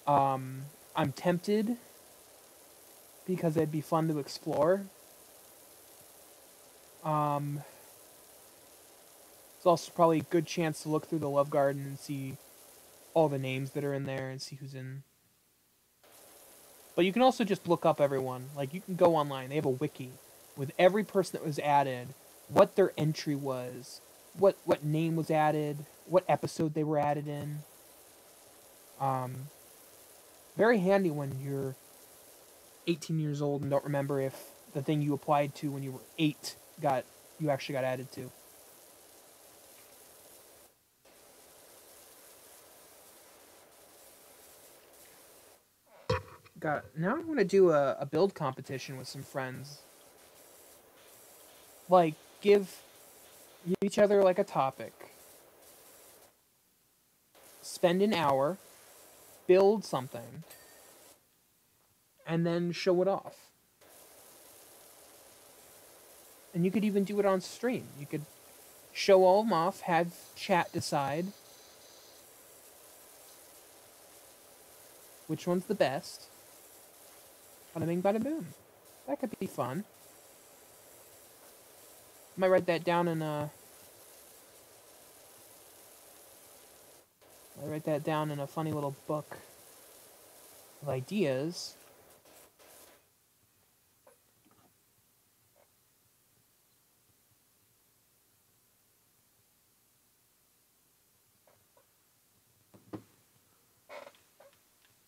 I'm tempted because it'd be fun to explore. It's also probably a good chance to look through the Love Garden and see all the names that are in there and see who's in. But you can also just look up everyone. Like, you can go online. They have a wiki with every person that was added, what their entry was, what name was added, what episode they were added in. Very handy when you're 18 years old and don't remember if the thing you applied to when you were 8 you actually got added to. Now I want to do a build competition with some friends. Like, give each other like a topic. Spend an hour, build something, and then show it off. And you could even do it on stream. You could show all of them off, have chat decide which one's the best. Bada bing, bada boom. That could be fun. Might write that down in a funny little book of ideas.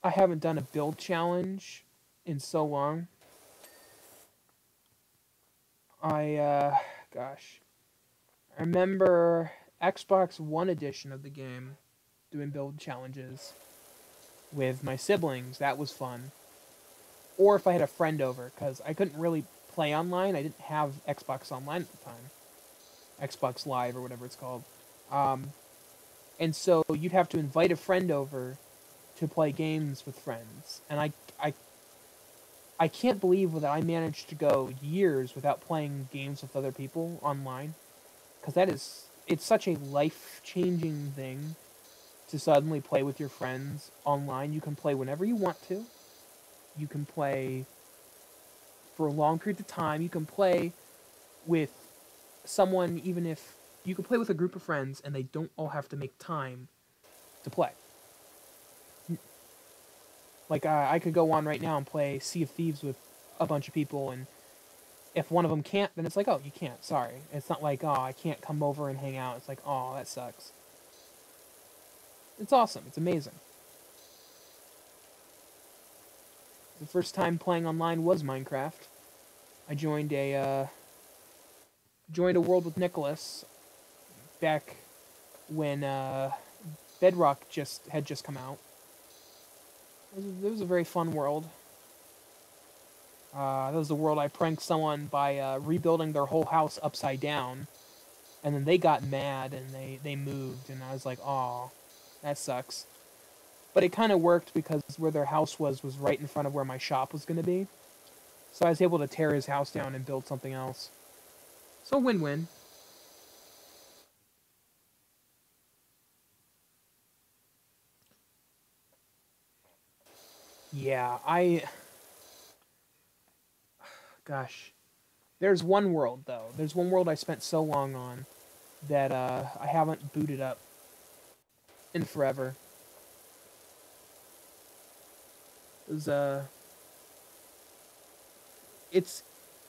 I haven't done a build challenge in so long. Gosh. I remember Xbox One edition of the game doing build challenges with my siblings. That was fun. Or if I had a friend over, because I couldn't really play online. I didn't have Xbox Online at the time. Xbox Live or whatever it's called. And so you'd have to invite a friend over to play games with friends. And I can't believe that I managed to go years without playing games with other people online. Because it's such a life-changing thing to suddenly play with your friends online. You can play whenever you want to. You can play for a long period of time. You can play with someone, even if you can play with a group of friends and they don't all have to make time to play. Like, I could go on right now and play Sea of Thieves with a bunch of people, and if one of them can't, then it's like, oh, you can't, sorry. It's not like, oh, I can't come over and hang out. It's like, oh, that sucks. It's awesome. It's amazing. The first time playing online was Minecraft. I joined a world with Nicholas back when Bedrock had just come out. It was a very fun world. That was the world I pranked someone by rebuilding their whole house upside down, and then they got mad and they moved, and I was like, aw, that sucks. But it kind of worked because where their house was right in front of where my shop was going to be. So I was able to tear his house down and build something else. So win-win. Yeah, gosh. There's one world, though. There's one world I spent so long on that I haven't booted up in forever. It was,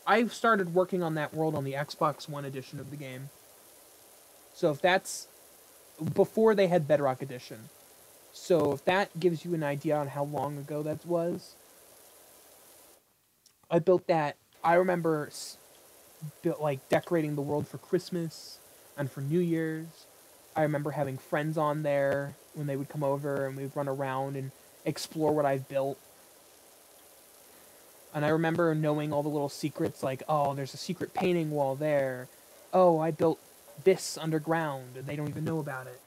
I started working on that world on the Xbox One edition of the game. So if that's before they had Bedrock Edition. So if that gives you an idea on how long ago that was, I built that. I remember like decorating the world for Christmas and for New Year's. I remember having friends on there when they would come over and we'd run around and explore what I've built. And I remember knowing all the little secrets, like, oh, there's a secret painting wall there. Oh, I built this underground, and they don't even know about it.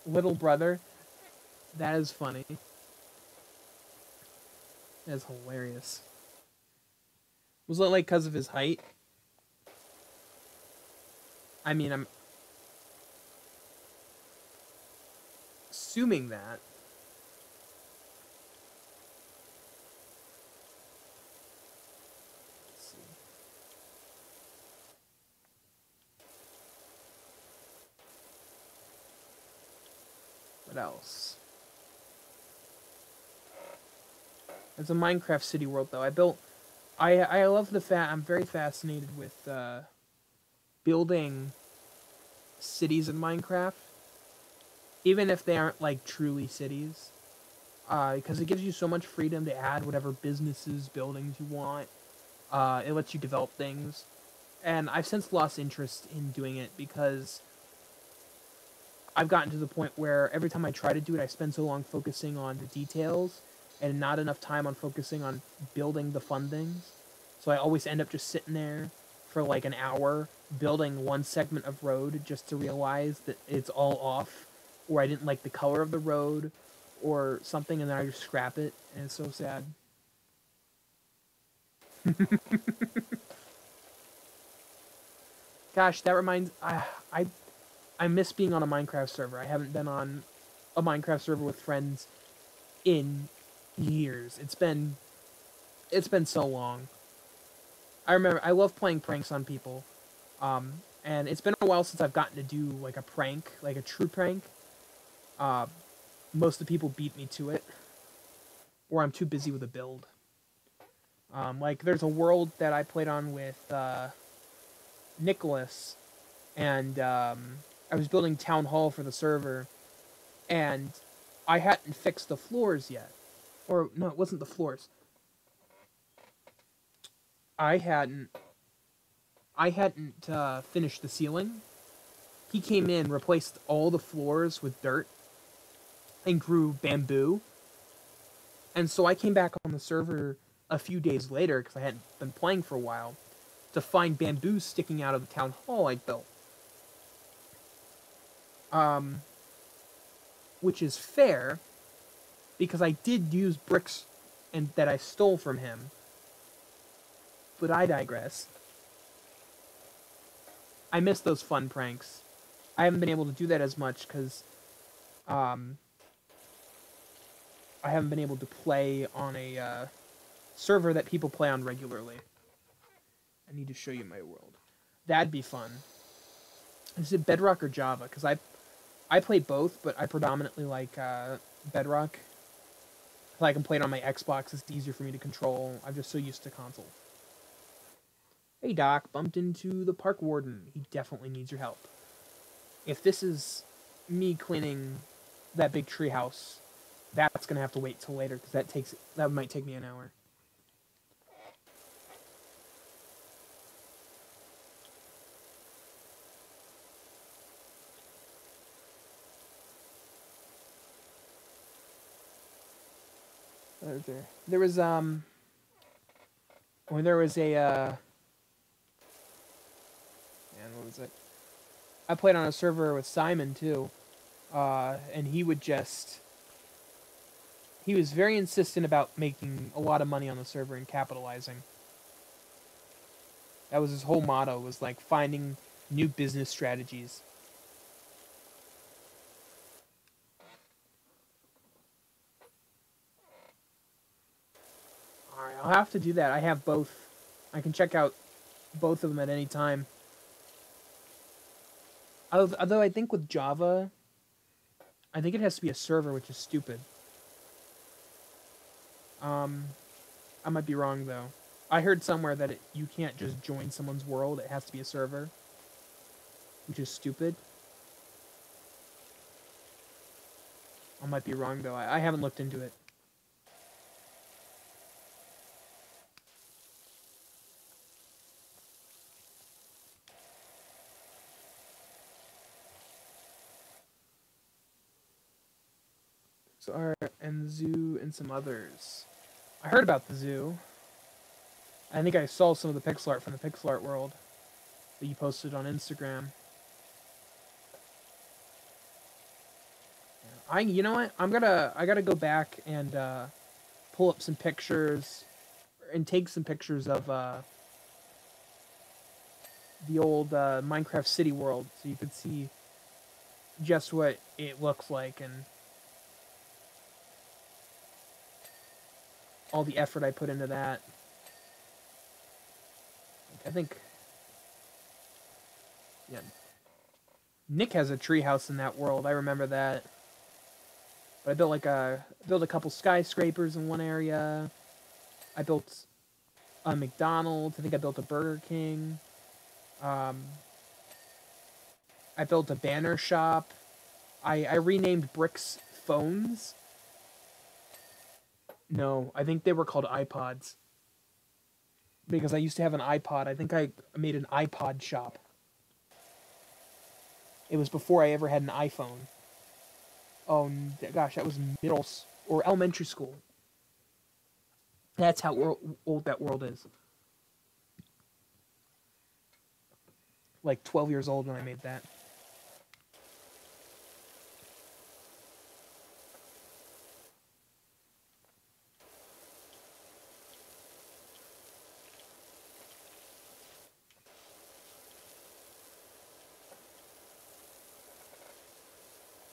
Little brother, that is funny. That is hilarious. Was it like because of his height? I mean, I'm assuming that. Let's see. What else? It's a Minecraft city world, though. I love the fact I'm very fascinated with building cities in Minecraft, even if they aren't like truly cities, because it gives you so much freedom to add whatever businesses, buildings you want. It lets you develop things, and I've since lost interest in doing it because I've gotten to the point where every time I try to do it, I spend so long focusing on the details and not enough time on focusing on building the fun things. So I always end up just sitting there for like an hour building one segment of road just to realize that it's all off, or I didn't like the color of the road or something, and then I just scrap it, and it's so sad. Gosh, that reminds I miss being on a Minecraft server. I haven't been on a Minecraft server with friends in years. It's been so long. I remember I love playing pranks on people. And it's been a while since I've gotten to do like a prank, like a true prank. Uh, most of the people beat me to it, or I'm too busy with a build. Like there's a world that I played on with Nicholas, and I was building town hall for the server, and I hadn't fixed the floors yet. Or no, it wasn't the floors. I hadn't finished the ceiling. He came in, replaced all the floors with dirt, and grew bamboo. And so I came back on the server a few days later, because I hadn't been playing for a while, to find bamboo sticking out of the town hall I built. Which is fair, because I did use bricks and that I stole from him. But I digress. I miss those fun pranks. I haven't been able to do that as much because I haven't been able to play on a server that people play on regularly. I need to show you my world. That'd be fun. Is it Bedrock or Java? Because I play both, but I predominantly like Bedrock. I can play it on my Xbox. It's easier for me to control. I'm just so used to console. Hey Doc, bumped into the park warden. He definitely needs your help. If this is me cleaning that big tree house, that's gonna have to wait till later because that might take me an hour. There was when there was a man, what was it? I played on a server with Simon too, and he was very insistent about making a lot of money on the server and capitalizing. That was his whole motto, was like finding new business strategies. Alright, I'll have to do that. I have both. I can check out both of them at any time. Although I think with Java, I think it has to be a server, which is stupid. I might be wrong, though. I heard somewhere that you can't just join someone's world. It has to be a server, which is stupid. I might be wrong, though. I haven't looked into it. So, and the zoo and some others. I heard about the zoo. I think I saw some of the pixel art from the pixel art world that you posted on Instagram. You know what? I gotta go back and pull up some pictures and take some pictures of the old Minecraft City world, so you could see just what it looks like and all the effort I put into that. I think, yeah, Nick has a treehouse in that world. I remember that. But I built built a couple skyscrapers in one area. I built a McDonald's. I think I built a Burger King. I built a banner shop. I renamed bricks phones. No, I think they were called iPods. Because I used to have an iPod. I think I made an iPod shop. It was before I ever had an iPhone. Oh, gosh, that was middle or elementary school. That's how old that world is. Like 12 years old when I made that.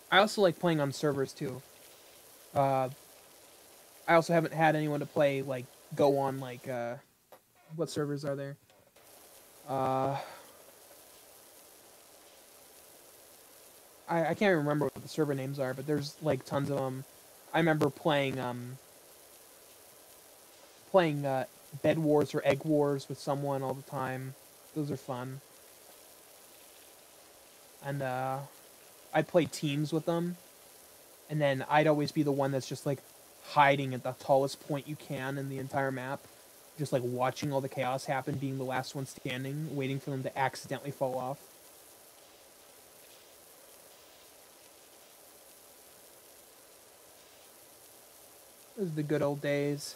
I also like playing on servers too. I also haven't had anyone to play, like, go on, like, what servers are there? I can't remember what the server names are, but there's, like, tons of them. I remember playing Bed Wars or Egg Wars with someone all the time. Those are fun. And, I'd play teams with them, and then I'd always be the one that's just, like, hiding at the tallest point you can in the entire map, just, like, watching all the chaos happen, being the last one standing, waiting for them to accidentally fall off. Those are the good old days.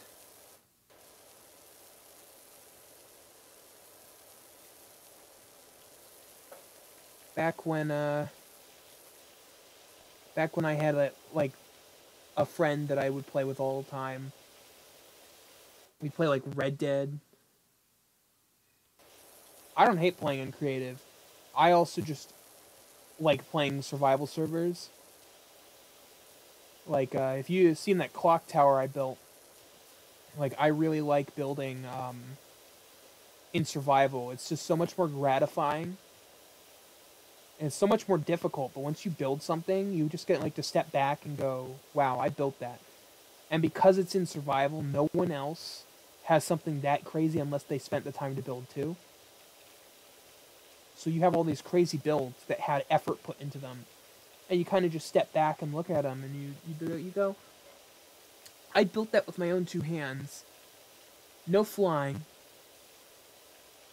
Back when I had a friend that I would play with all the time. We'd play, like, Red Dead. I don't hate playing in creative. I also just like playing survival servers. Like, if you've seen that clock tower I built, like, I really like building in survival. It's just so much more gratifying. And it's so much more difficult, but once you build something, you just get, like, to step back and go, wow, I built that. And because it's in survival, no one else has something that crazy unless they spent the time to build too. So you have all these crazy builds that had effort put into them. And you kind of just step back and look at them, and you go, I built that with my own two hands. No flying.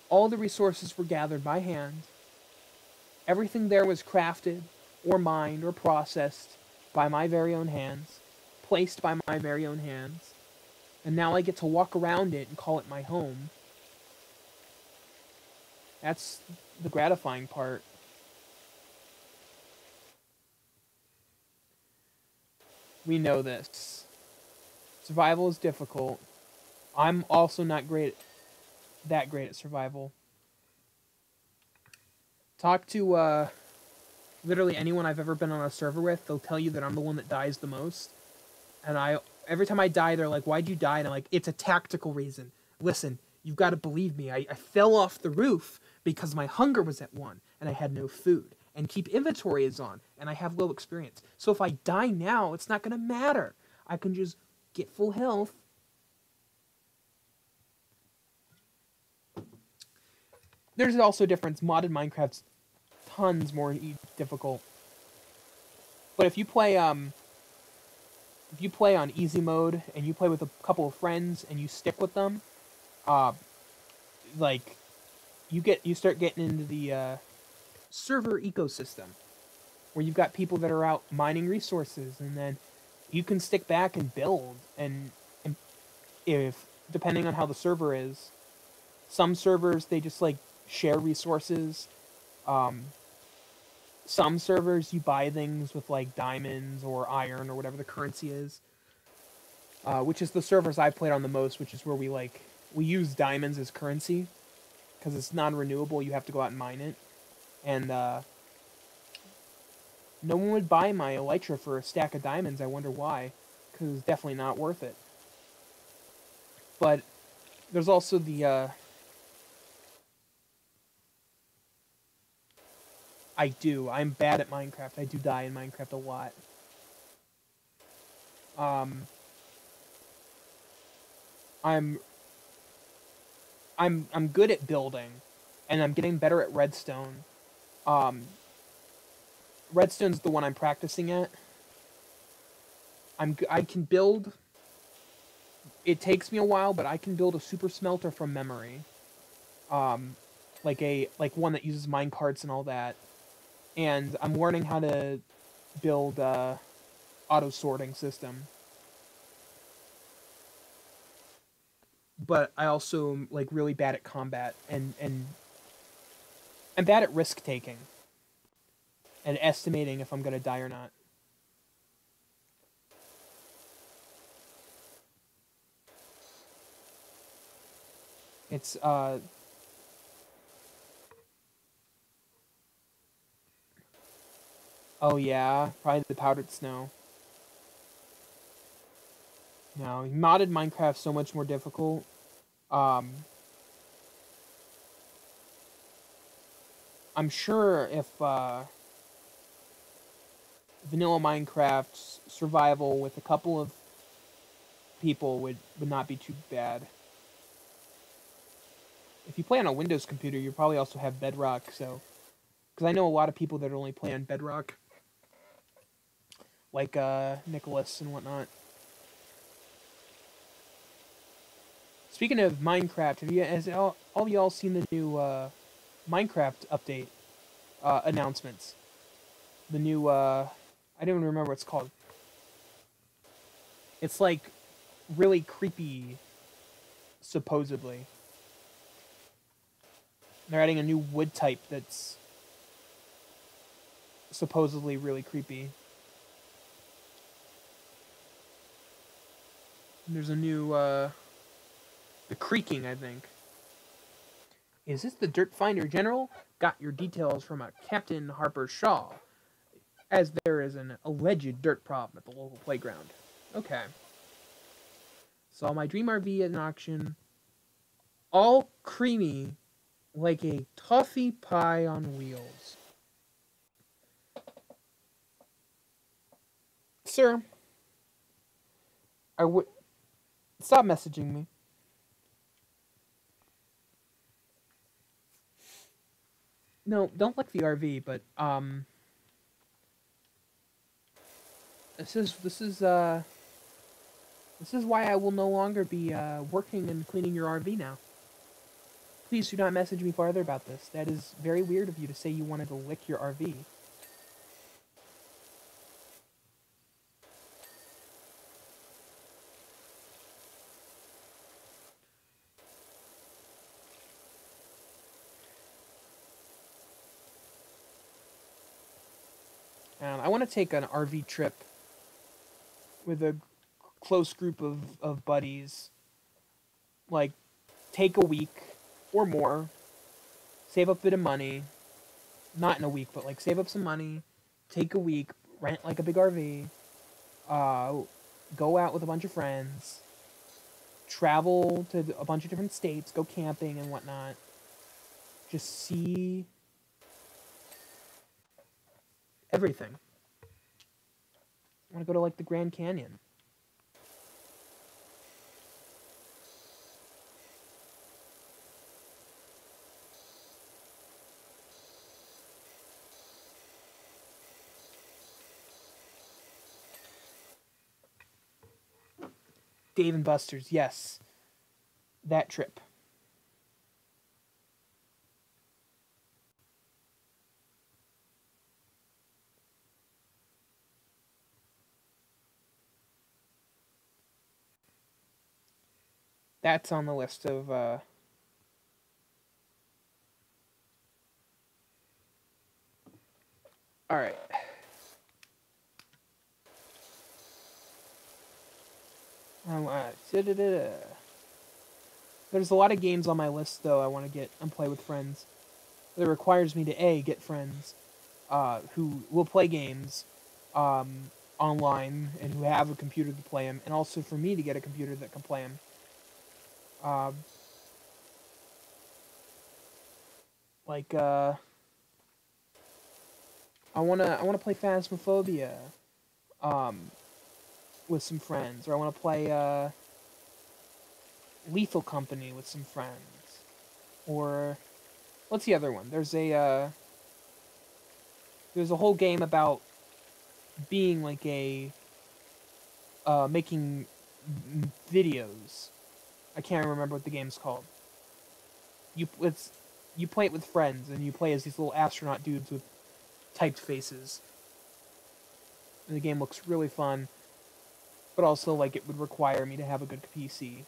All the resources were gathered by hand. Everything there was crafted, or mined, or processed by my very own hands, placed by my very own hands, and now I get to walk around it and call it my home. That's the gratifying part. We know this. Survival is difficult. I'm also not that great at survival. Talk to literally anyone I've ever been on a server with, they'll tell you that I'm the one that dies the most. And every time I die, they're like, why'd you die? And I'm like, it's a tactical reason. Listen, you've got to believe me. I fell off the roof because my hunger was at 1, and I had no food. and keep inventories on, and I have low experience. So if I die now, it's not going to matter. I can just get full health. There's also a difference. Modded Minecraft's tons more difficult. But if you play on easy mode and you play with a couple of friends and you stick with them, like you start getting into the server ecosystem where you've got people that are out mining resources, and then you can stick back and build, and if depending on how the server is, some servers they just like share resources. Some servers you buy things with like diamonds or iron or whatever the currency is, which is the servers I played on the most, which is where we use diamonds as currency because it's non-renewable. You have to go out and mine it, and no one would buy my elytra for a stack of diamonds. I wonder why, because it's definitely not worth it. But there's also the I'm bad at Minecraft. I do die in Minecraft a lot. I'm good at building, and I'm getting better at redstone. Redstone's the one I'm practicing at. I can build. It takes me a while, but I can build a super smelter from memory. Like one that uses minecarts and all that. And I'm learning how to build auto sorting system. But I also am like really bad at combat, and I'm bad at risk taking and estimating if I'm gonna die or not. It's oh yeah, probably the powdered snow. No, modded Minecraft so much more difficult. Um, I'm sure if vanilla Minecraft's survival with a couple of people would not be too bad. If you play on a Windows computer, you probably also have Bedrock, so because I know a lot of people that only play on Bedrock, like Nicholas and whatnot. Speaking of Minecraft, has all of y'all seen the new Minecraft update announcements? The new I don't even remember what it's called. It's like really creepy, supposedly. They're adding a new wood type that's supposedly really creepy. And there's a new the creaking, I think. Is this the Dirt Finder General? Got your details from a Captain Harper Shaw, as there is an alleged dirt problem at the local playground. Okay. Saw my dream RV at an auction. All creamy, like a toffee pie on wheels. Sir, I would... Stop messaging me. No, don't like the RV, but this is why I will no longer be working and cleaning your RV now. Please do not message me farther about this. That is very weird of you to say you wanted to lick your RV. And I want to take an RV trip with a close group of buddies. Like, take a week or more, save up a bit of money. Not in a week, but like save up some money, take a week, rent like a big RV, go out with a bunch of friends, travel to a bunch of different states, go camping and whatnot. Just see everything. I want to go to, like, the Grand Canyon. Dave and Buster's, yes. That trip. That's on the list of, Alright. There's a lot of games on my list, though, I want to get and play with friends. It requires me to, A, get friends who will play games online and who have a computer to play them, and also for me to get a computer that can play them. I wanna play Phasmophobia with some friends, or I wanna play Lethal Company with some friends, or what's the other one? There's a whole game about being like a making videos. I can't remember what the game's called. You play it with friends, and you play as these little astronaut dudes with typed faces. And the game looks really fun, but also like it would require me to have a good PC.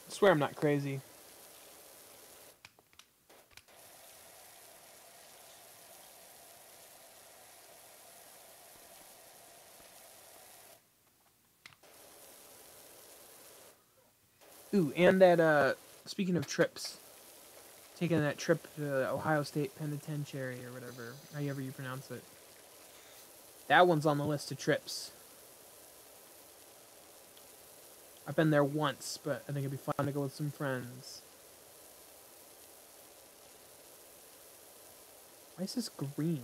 I swear I'm not crazy. Ooh, and that, speaking of trips, taking that trip to the Ohio State Penitentiary, or whatever, however you pronounce it. That one's on the list of trips. I've been there once, but I think it'd be fun to go with some friends. Why is this green?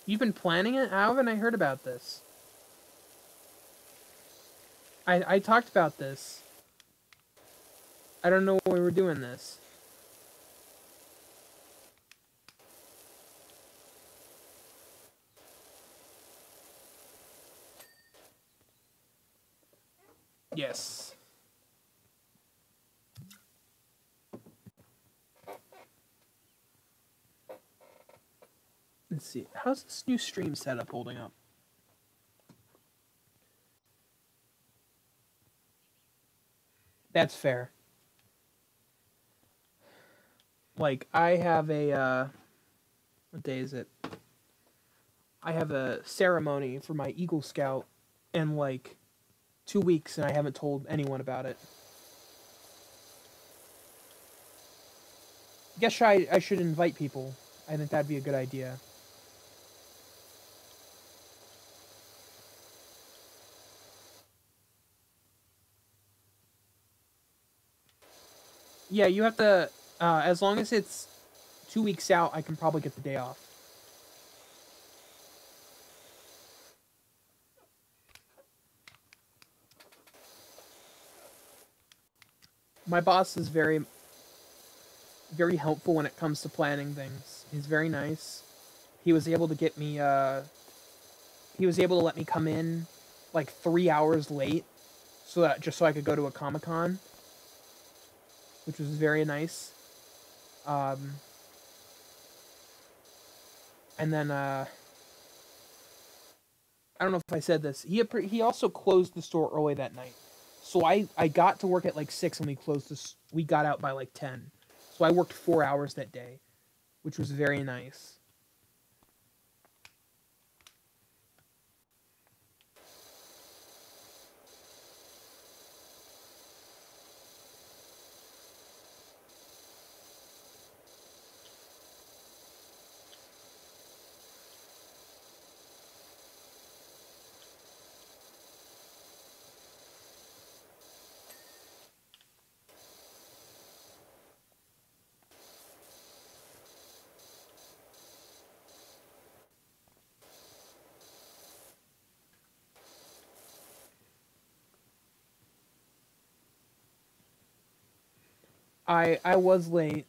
You've been planning it? How haven't I heard about this? I talked about this. I don't know when we were doing this. Yes. Let's see. How's this new stream setup holding up? That's fair. Like, I have a, what day is it? I have a ceremony for my Eagle Scout in, like, 2 weeks, and I haven't told anyone about it. Guess I should invite people. I think that'd be a good idea. Yeah, you have to, as long as it's 2 weeks out, I can probably get the day off. My boss is very, very helpful when it comes to planning things. He's very nice. He was able to get me, he was able to let me come in, like, 3 hours late, just so I could go to a Comic-Con, which was very nice. And then, I don't know if I said this. He also closed the store early that night, so I got to work at like 6 and we got out by like 10. So I worked 4 hours that day, which was very nice. I was late,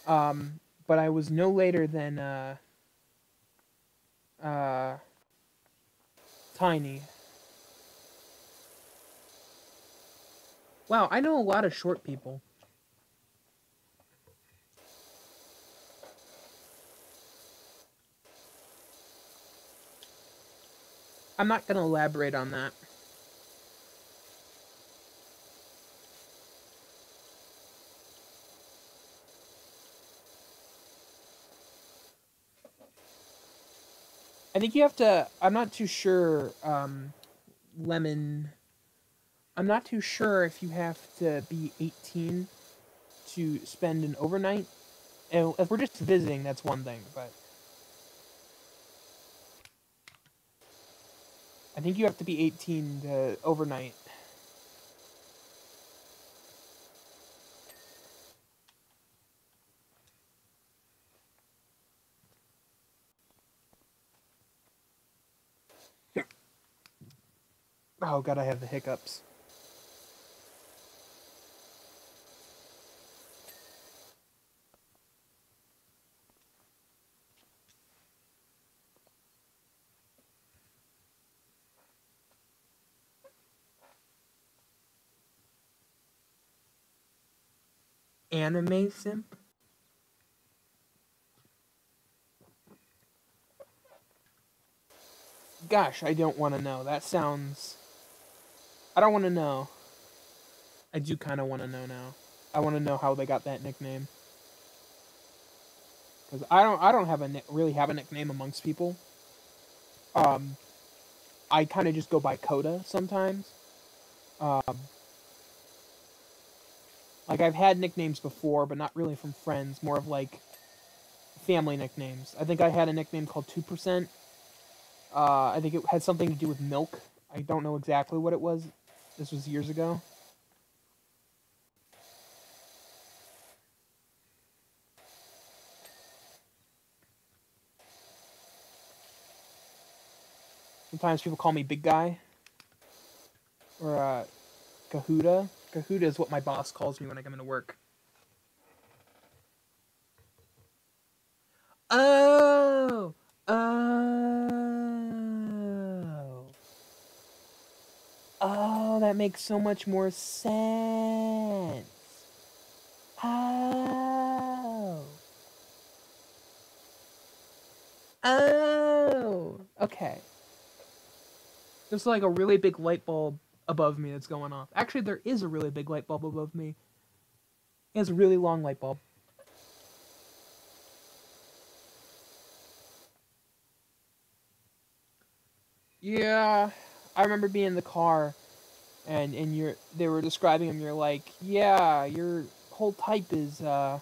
but I was no later than uh Tiny. Wow, I know a lot of short people. I'm not gonna elaborate on that. I think you have to. I'm not too sure. Lemon. I'm not too sure if you have to be 18 to spend an overnight. And if we're just visiting, that's one thing. But I think you have to be 18 to overnight. Oh god, I have the hiccups. Anime simp? Gosh, I don't want to know. That sounds. I don't want to know. I do kind of want to know now. I want to know how they got that nickname. Because I don't have really have a nickname amongst people. Um, I kind of just go by Coda sometimes. Um, like I've had nicknames before, but not really from friends. More of like family nicknames. I think I had a nickname called 2%. I think it had something to do with milk. I don't know exactly what it was. This was years ago. Sometimes people call me Big Guy. Or Kahuta. Kahuta is what my boss calls me when I come into work. Oh! Oh! Oh, that makes so much more sense. Oh! Oh! Okay. There's like a really big light bulb above me that's going off. Actually, there is a really big light bulb above me. It has a really long light bulb. Yeah, I remember being in the car, and they were describing him. You're like, yeah, your whole type is for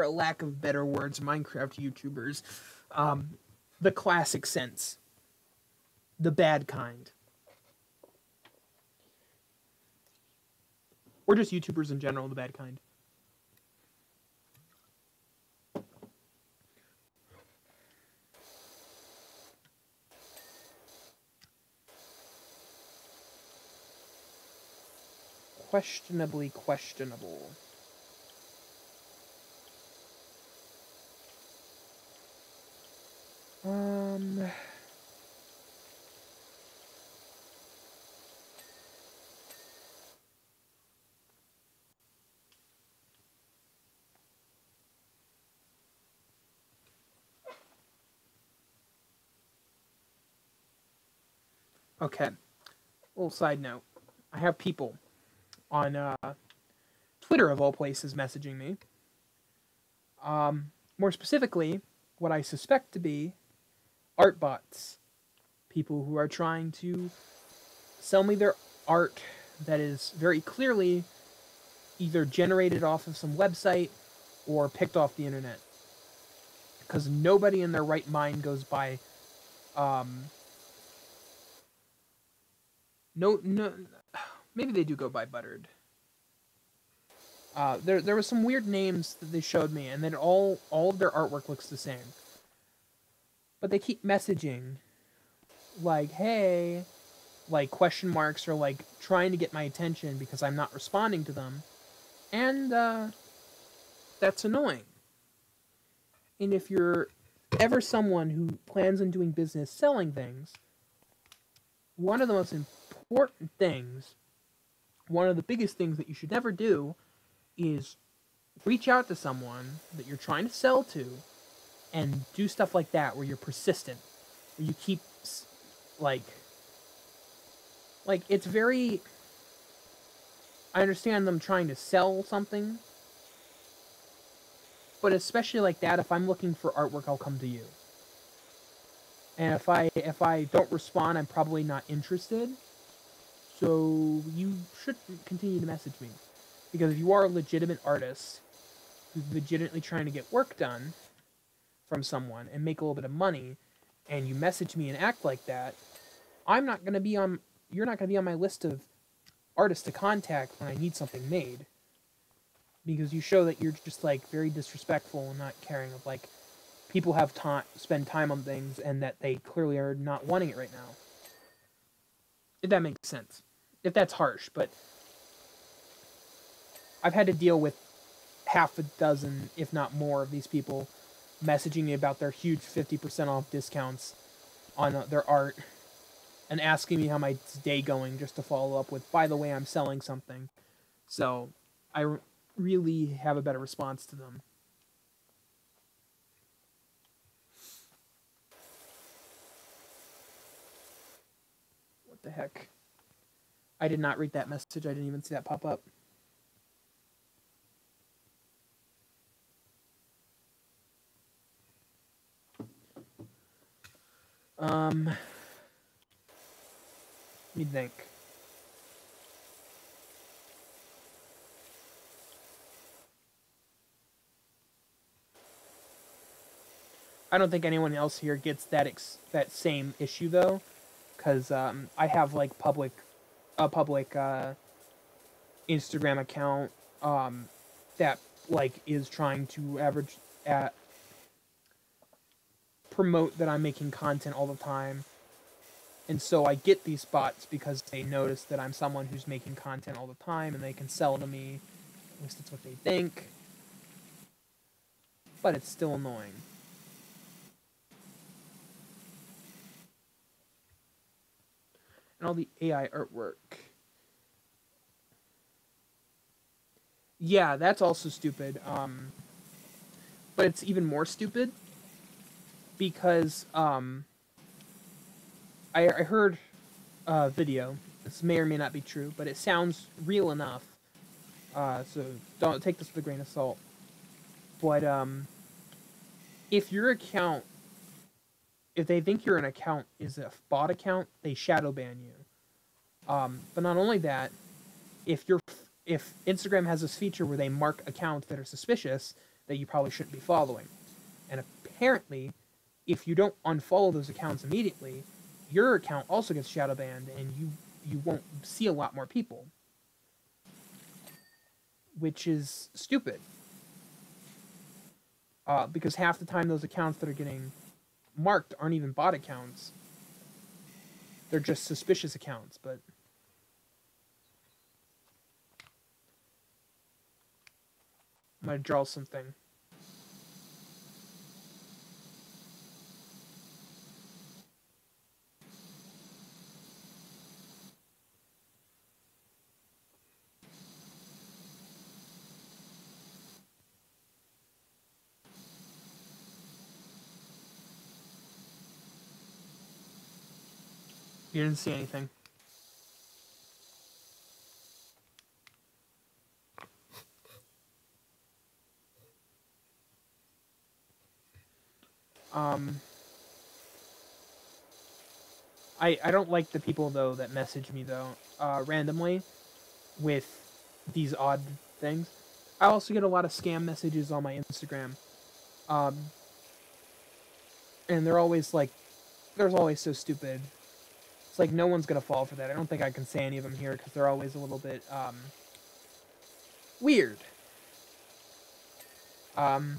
a lack of better words, Minecraft YouTubers, um, the classic sense, the bad kind, or just YouTubers in general, the bad kind. Questionably questionable. Um. Okay. Little side note. I have people on Twitter of all places messaging me. More specifically, what I suspect to be art bots. People who are trying to sell me their art that is very clearly either generated off of some website or picked off the internet. Because nobody in their right mind goes by um, no, maybe they do go by Buttered. There was some weird names that they showed me, and then all of their artwork looks the same. But they keep messaging, like, hey, like question marks, or like trying to get my attention because I'm not responding to them, and that's annoying. And if you're ever someone who plans on doing business selling things, one of the most important things, one of the biggest things that you should never do is reach out to someone that you're trying to sell to and do stuff like that where you're persistent, where you keep like it's very, I understand them trying to sell something, but especially like that, if I'm looking for artwork, I'll come to you. And if I don't respond, I'm probably not interested. So you should continue to message me, because if you are a legitimate artist who's legitimately trying to get work done from someone and make a little bit of money, and you message me and act like that, I'm not gonna be on. You're not gonna be on my list of artists to contact when I need something made, because you show that you're just like very disrespectful and not caring of like people have time spend time on things and that they clearly are not wanting it right now. If that makes sense. If that's harsh, but I've had to deal with half a dozen, if not more, of these people messaging me about their huge 50% off discounts on their art and asking me how my day going, just to follow up with, by the way, I'm selling something. So I really have a better response to them. What the heck? I did not read that message. I didn't even see that pop up. Let me think. I don't think anyone else here gets that same issue though, because I have like a public Instagram account that like is trying to promote that I'm making content all the time. And so I get these bots because they notice that I'm someone who's making content all the time and they can sell to me. At least that's what they think. But it's still annoying. And all the AI artwork. Yeah, that's also stupid. But it's even more stupid because I heard a video. This may or may not be true, but it sounds real enough. So don't take this with a grain of salt. But if your account, if they think your account is a bot account, they shadow ban you. But not only that, if Instagram has this feature where they mark accounts that are suspicious that you probably shouldn't be following, and apparently, if you don't unfollow those accounts immediately, your account also gets shadow banned, and you won't see a lot more people, which is stupid. Because half the time those accounts that are getting marked aren't even bot accounts. They're just suspicious accounts, but I'm going to draw something. You didn't see anything. I don't like the people though that message me though randomly with these odd things. I also get a lot of scam messages on my Instagram, um, and they're always like, they're always so stupid. It's like no one's gonna fall for that. I don't think I can say any of them here because they're always a little bit weird. Um,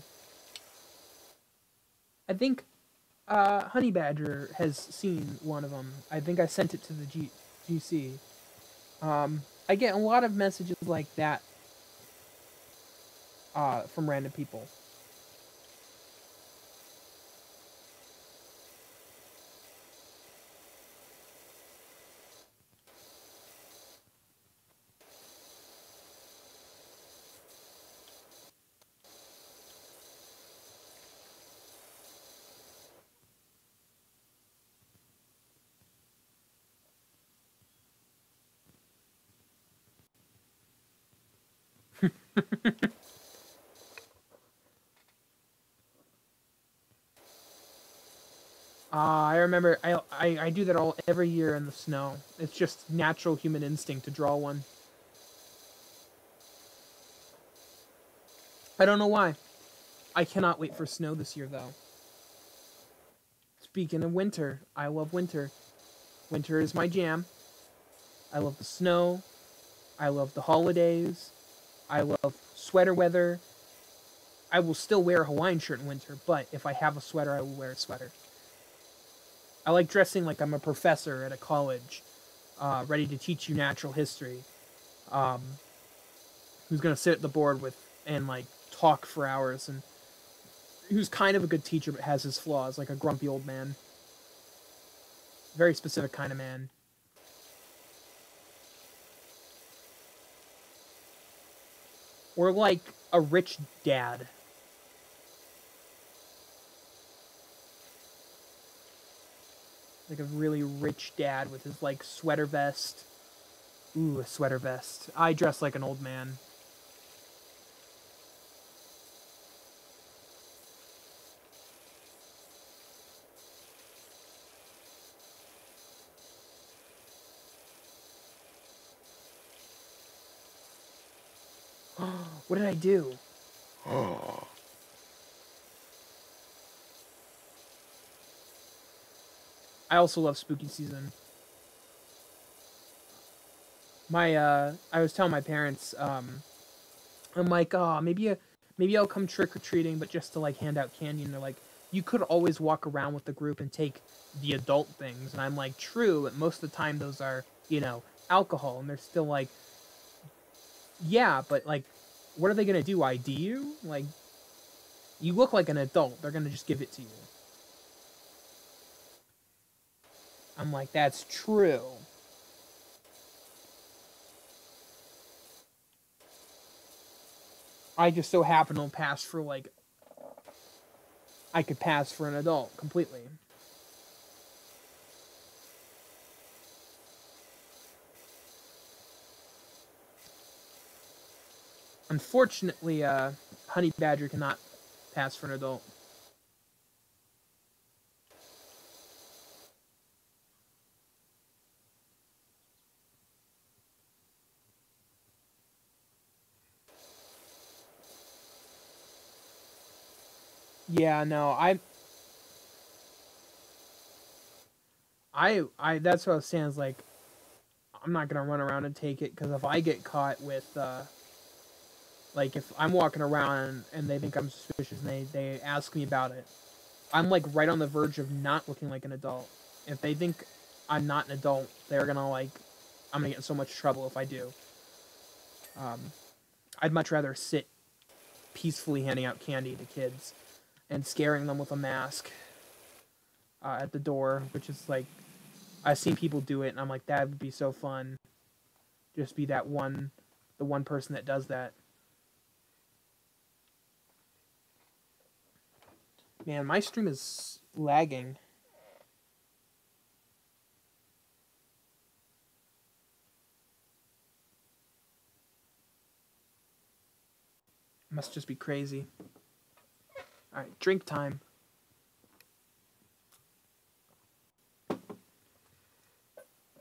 I think Honey Badger has seen one of them. I think I sent it to the GC. I get a lot of messages like that from random people. I remember I do that every year in the snow. It's just natural human instinct to draw one. I don't know why. I cannot wait for snow this year though. Speaking of winter, I love winter. Winter is my jam. I love the snow. I love the holidays. I love sweater weather. I will still wear a Hawaiian shirt in winter, but if I have a sweater, I will wear a sweater. I like dressing like I'm a professor at a college, ready to teach you natural history. Um, who's gonna sit at the board with and like talk for hours, and who's kind of a good teacher but has his flaws, like a grumpy old man. Very specific kind of man. Or like a rich dad. Like a really rich dad with his like sweater vest. Ooh, a sweater vest. I dress like an old man. What did I do? I also love spooky season. I was telling my parents, I'm like, oh, maybe I'll come trick or treating, but just to like hand out candy. And they're like, you could always walk around with the group and take the adult things. And I'm like, true, but most of the time those are, alcohol. And they're still like, yeah, but like, what are they gonna do? ID you? Like, you look like an adult. They're gonna just give it to you. I'm like, that's true. I just so happen to pass for like, I could pass for an adult completely. Unfortunately, Honey Badger cannot pass for an adult. Yeah, no, that's what I was saying. Is like, I'm not gonna run around and take it because if I get caught with, like, if I'm walking around and they think I'm suspicious and they ask me about it, I'm like right on the verge of not looking like an adult. If they think I'm not an adult, they're gonna like, I'm gonna get in so much trouble if I do. Um, I'd much rather sit peacefully handing out candy to kids and scaring them with a mask at the door, which is like, I've seen people do it, and I'm like, that would be so fun. Just be the one person that does that. Man, my stream is lagging. Must just be crazy. Alright, drink time.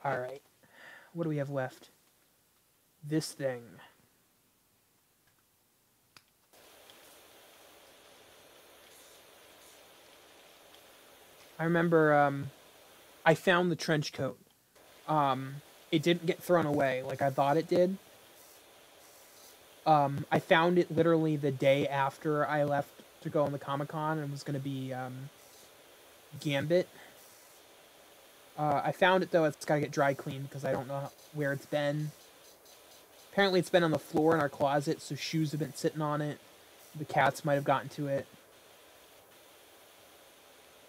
Alright. What do we have left? This thing. I remember I found the trench coat. It didn't get thrown away like I thought it did. I found it literally the day after I left to go on the Comic-Con and was going to be Gambit. I found it, though. It's got to get dry cleaned because I don't know where it's been. Apparently it's been on the floor in our closet, so shoes have been sitting on it. The cats might have gotten to it.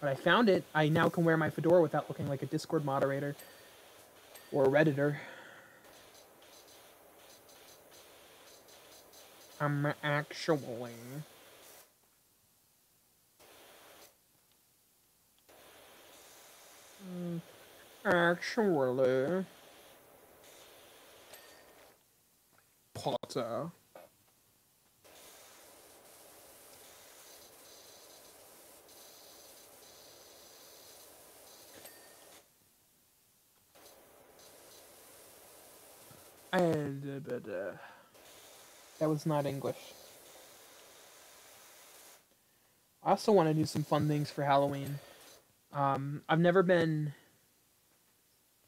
But I found it. I now can wear my fedora without looking like a Discord moderator or a Redditor. I'm actually... Actually... Potter. And that was not English. I also want to do some fun things for Halloween. I've never been...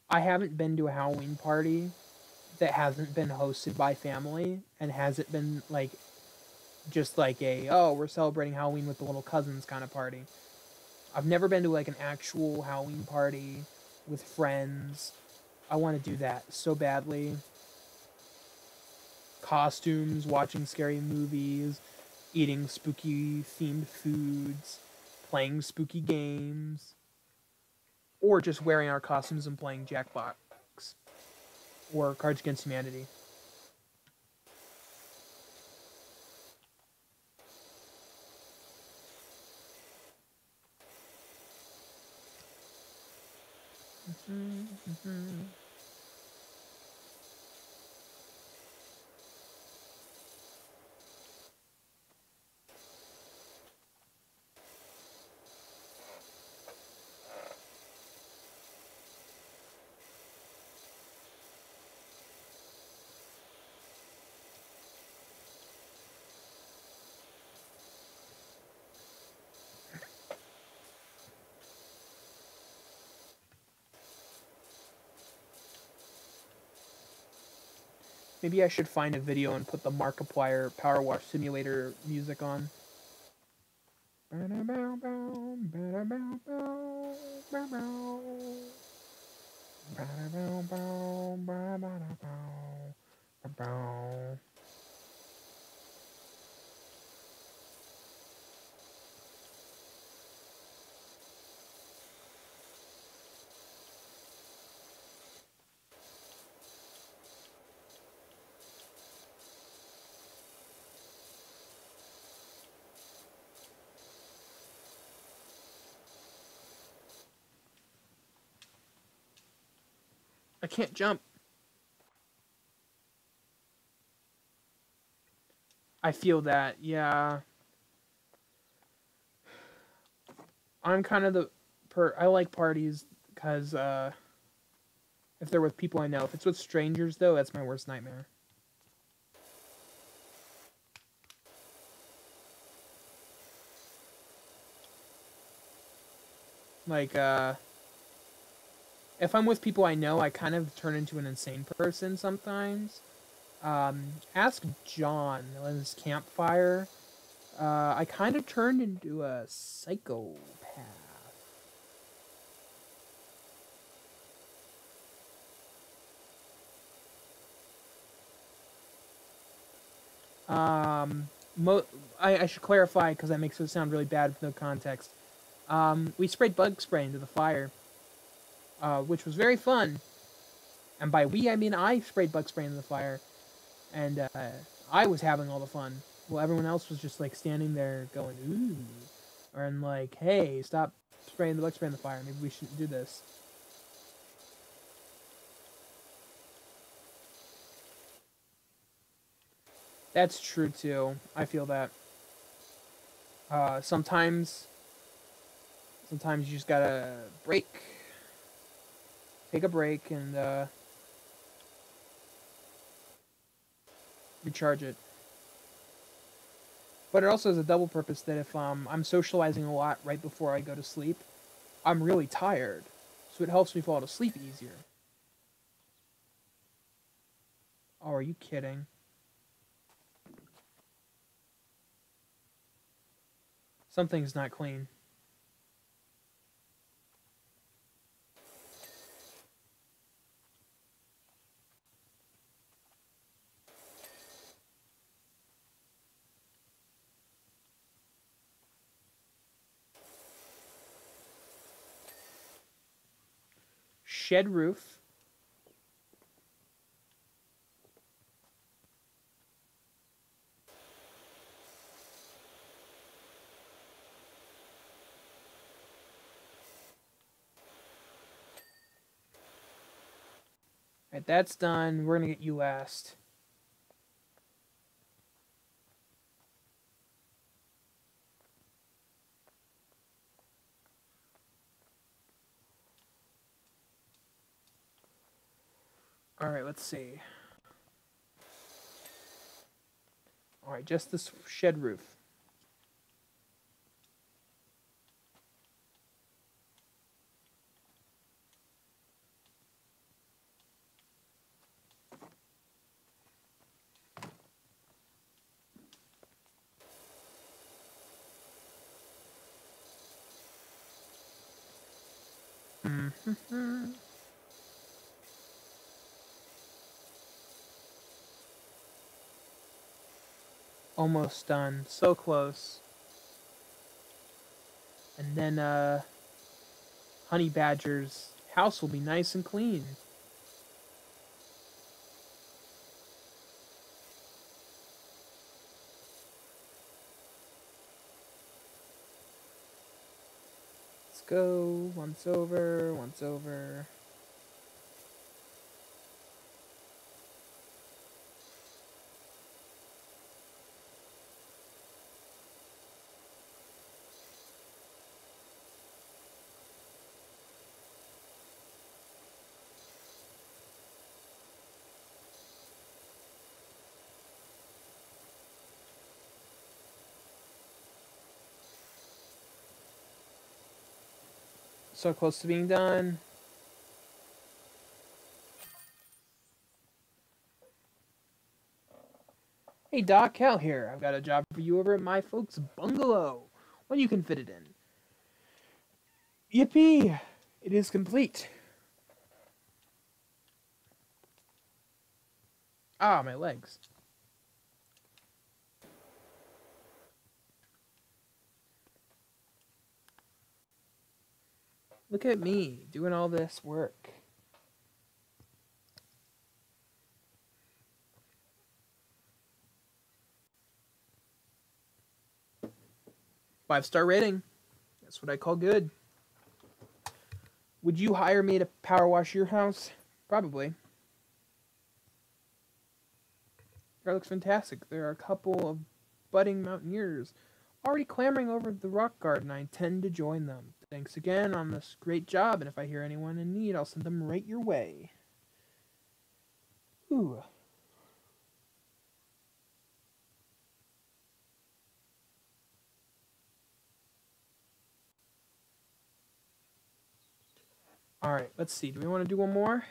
I haven't been to a Halloween party that hasn't been hosted by family and hasn't been, like, just like a, oh, we're celebrating Halloween with the little cousins kind of party. I've never been to, like, an actual Halloween party with friends. I want to do that so badly. Costumes, watching scary movies, eating spooky-themed foods, playing spooky games, or just wearing our costumes and playing Jackbox or Cards Against Humanity. Maybe I should find a video and put the Markiplier Power Wash Simulator music on. I can't jump. I feel that, yeah. I'm kind of I like parties because, if they're with people I know. If it's with strangers, though, that's my worst nightmare. Like, if I'm with people I know, I kind of turn into an insane person sometimes. Ask John on his campfire. I kind of turned into a psychopath. I should clarify because that makes it sound really bad with no context. We sprayed bug spray into the fire, which was very fun. And by we, I mean I sprayed bug spray into the fire. And I was having all the fun. Well, everyone else was just, like, standing there going, ooh. Or, like, hey, stop spraying the bug spray in the fire. Maybe we shouldn't do this. That's true too. I feel that. Sometimes you just gotta take a break, and recharge it. But it also has a double purpose that if I'm socializing a lot right before I go to sleep, I'm really tired, so it helps me fall asleep easier. Oh, are you kidding? Something's not clean. Shed roof. Alright, that's done. We're gonna get you last. Alright, let's see. Alright, just this shed roof. Almost done. So close. And then, Honey Badger's house will be nice and clean. Let's go. Once over, once over. So close to being done. Hey Doc, Cal here. I've got a job for you over at my folks' bungalow. When you can fit it in. Yippee! It is complete. Ah, my legs. Look at me doing all this work. Five-star rating. That's what I call good. Would you hire me to power wash your house? Probably. That looks fantastic. There are a couple of budding mountaineers already clamoring over the rock garden. I intend to join them. Thanks again on this great job, and if I hear anyone in need, I'll send them right your way. Ooh. Alright, let's see. Do we want to do one more?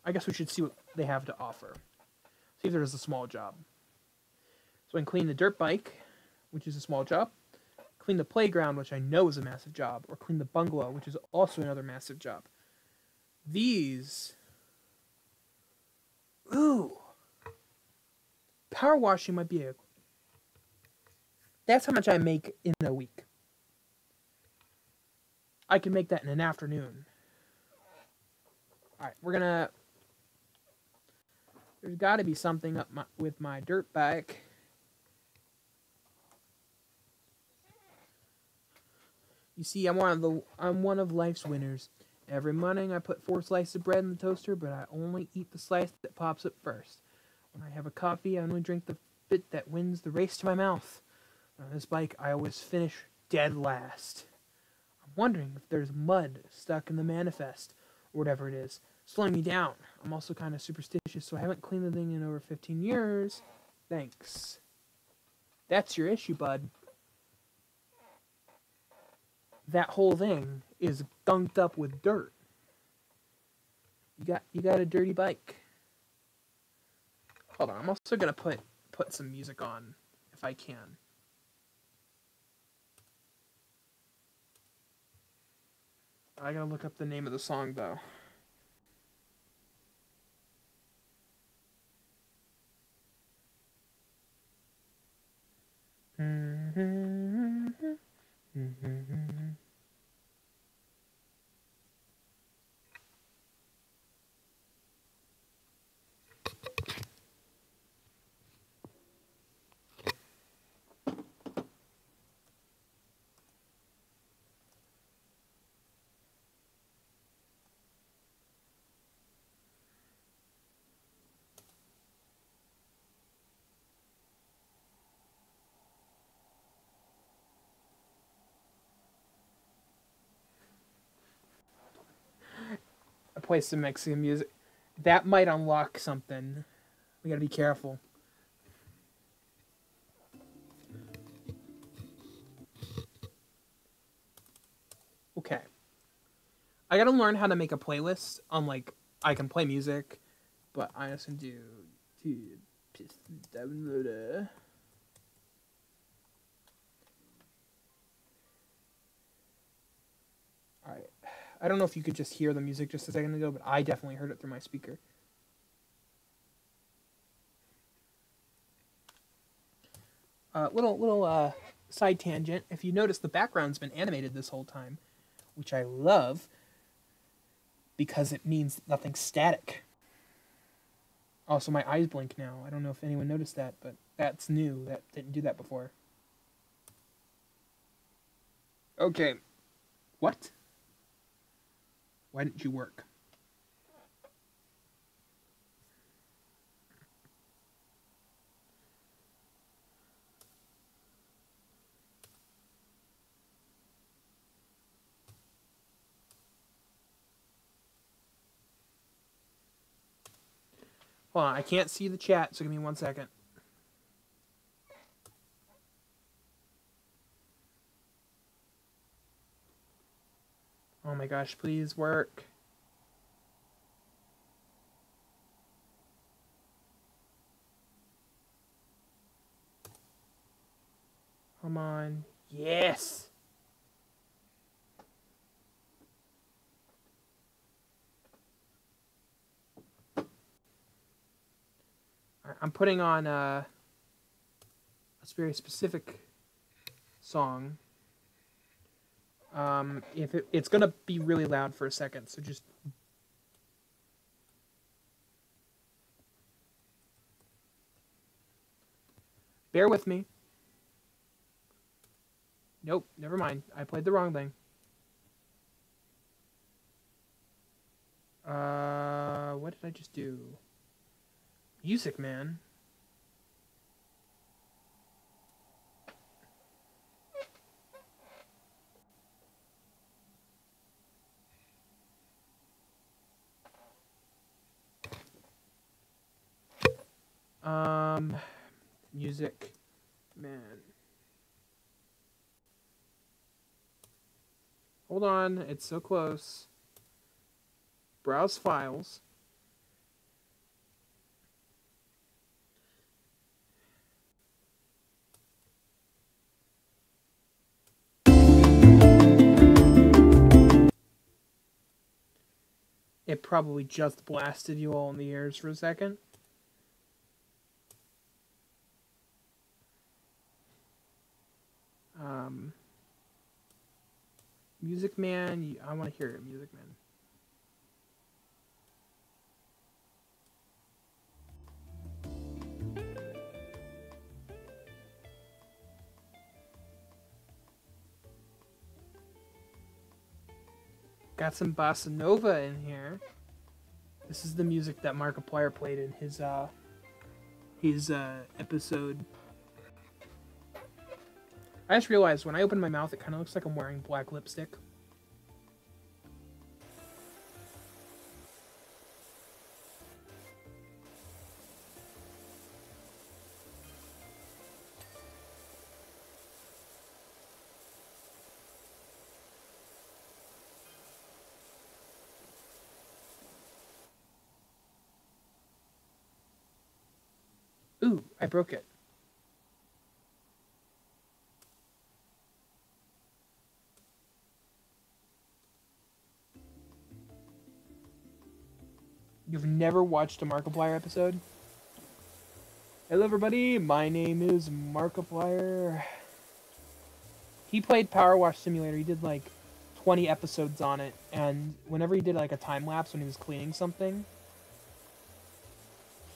I guess we should see what they have to offer. See if there's a small job. So I can clean the dirt bike, which is a small job. Clean the playground, which I know is a massive job. Or clean the bungalow, which is also another massive job. These... Ooh! Power washing might be a... That's how much I make in a week. I can make that in an afternoon. Alright, we're gonna... There's got to be something up with my dirt bike. You see, I'm one of life's winners. Every morning I put 4 slices of bread in the toaster, but I only eat the slice that pops up first. When I have a coffee, I only drink the bit that wins the race to my mouth. On this bike, I always finish dead last. I'm wondering if there's mud stuck in the manifest, or whatever it is, slowing me down. I'm also kind of superstitious, so I haven't cleaned the thing in over 15 years. Thanks. That's your issue, bud. That whole thing is gunked up with dirt. You got a dirty bike. Hold on, I'm also gonna put some music on if I can. I gotta look up the name of the song though. I play some Mexican music. That might unlock something. We gotta be careful. Okay. I gotta learn how to make a playlist on, like, I can play music, but I also do downloader. Alright. I don't know if you could just hear the music just a second ago, but I definitely heard it through my speaker. Little side tangent. If you notice, the background's been animated this whole time, which I love because it means nothing's static. Also, my eyes blink now. I don't know if anyone noticed that, but that's new. That didn't do that before. Okay. What? Why didn't you work? Hold on, I can't see the chat, so give me 1 second. Oh my gosh, please work. Come on. Yes! I'm putting on a very specific song. If it's gonna be really loud for a second, so just bear with me. Nope, never mind. I played the wrong thing. What did I just do? Music Man. Music Man. Hold on, it's so close. Browse files. It probably just blasted you all in the ears for a second. Music Man, I want to hear it, Music Man. Got some bossa nova in here. This is the music that Markiplier played in his his episode. I just realized when I open my mouth, it kind of looks like I'm wearing black lipstick. Ooh, I broke it. You've never watched a Markiplier episode? Hello everybody, my name is Markiplier. He played Power Wash Simulator. He did like 20 episodes on it, and whenever he did like a time lapse when he was cleaning something,